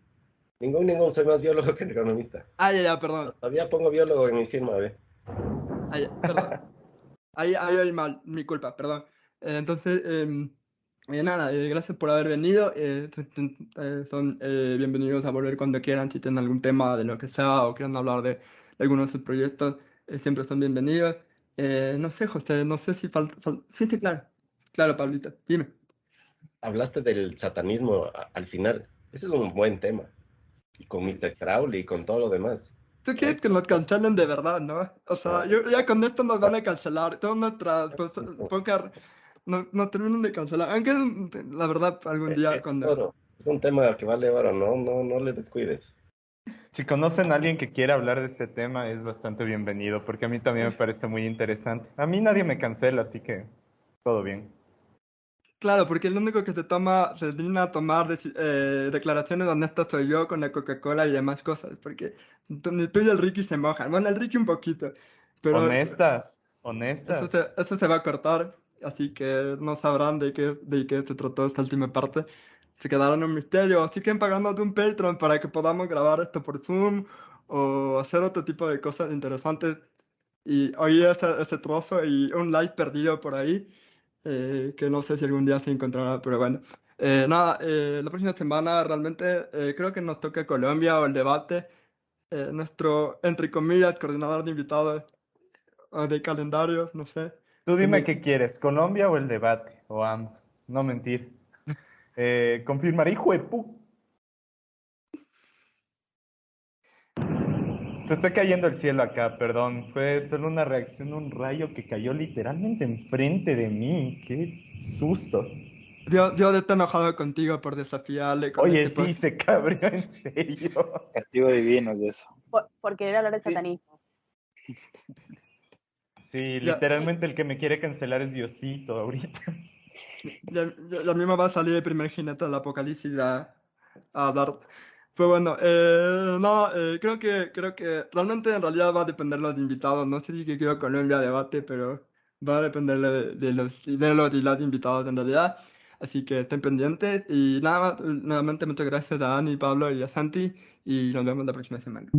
[SPEAKER 5] soy más biólogo que economista.
[SPEAKER 1] Ah, ya, ya, perdón.
[SPEAKER 5] Todavía pongo biólogo en mi firma, ¿ve?
[SPEAKER 1] Ah, ya, perdón. Ahí hay mal, mi culpa, perdón. Entonces, nada, gracias por haber venido. Son bienvenidos a volver cuando quieran, si tienen algún tema de lo que sea o quieren hablar de alguno de sus proyectos, siempre son bienvenidos. No sé, José, no sé si falta... Sí, sí, claro. Claro, Pablito, dime.
[SPEAKER 5] Hablaste del satanismo al final. Ese es un buen tema. Y con Mr. Crowley y con todo lo demás.
[SPEAKER 1] ¿Tú
[SPEAKER 5] Hay
[SPEAKER 1] quieres que nos cancelen de verdad, no? O sea,
[SPEAKER 5] no,
[SPEAKER 1] ya con esto nos van a cancelar. Todas nuestras podcast nos terminan de cancelar. Aunque la verdad, algún día
[SPEAKER 5] es
[SPEAKER 1] cuando...
[SPEAKER 5] oro. Es un tema que vale oro, no le descuides.
[SPEAKER 2] Si conocen a alguien que quiera hablar de este tema, es bastante bienvenido, porque a mí también me parece muy interesante. A mí nadie me cancela, así que todo bien.
[SPEAKER 1] Claro, porque el único que se digna a tomar declaraciones honestas soy yo con la Coca-Cola y demás cosas, porque ni tú y el Ricky se mojan. Bueno, el Ricky un poquito, pero
[SPEAKER 2] Honestas, honestas.
[SPEAKER 1] eso se va a cortar, así que no sabrán de qué se trató esta última parte. Se quedaron en un misterio, así que pagándote un Patreon para que podamos grabar esto por Zoom o hacer otro tipo de cosas interesantes y oír ese trozo y un like perdido por ahí. que no sé si algún día se encontrará, pero bueno. Nada, la próxima semana realmente creo que nos toca Colombia o el debate. Nuestro, entre comillas, coordinador de invitados o de calendarios, no sé.
[SPEAKER 2] Tú dime
[SPEAKER 1] tiene-
[SPEAKER 2] qué quieres, Colombia o el debate, o ambos. No mentir. Confirmaré, hijo de pu... Se está cayendo el cielo acá, perdón. Fue solo una reacción, un rayo que cayó literalmente enfrente de mí. Qué susto.
[SPEAKER 1] Dios está enojado contigo por desafiarle con
[SPEAKER 2] Oye,
[SPEAKER 1] este
[SPEAKER 2] sí,
[SPEAKER 1] pues.
[SPEAKER 2] se cabreó en serio.
[SPEAKER 4] Castigo divino es de eso.
[SPEAKER 3] Por querer hablar de
[SPEAKER 5] Sí,
[SPEAKER 3] satanismo.
[SPEAKER 2] Sí,
[SPEAKER 1] Ya,
[SPEAKER 3] Sí,
[SPEAKER 2] literalmente el que me quiere cancelar es Diosito ahorita.
[SPEAKER 1] ya mismo va a salir el primer jinete del apocalipsis a hablar. Pero bueno, no, creo que realmente en realidad va a depender de los invitados. No sé si que quiero Colombia debate, pero va a depender de los invitados en realidad. Así que estén pendientes. Y nada más, nuevamente muchas gracias a Dani, Pablo y a Santi. Y nos vemos la próxima semana.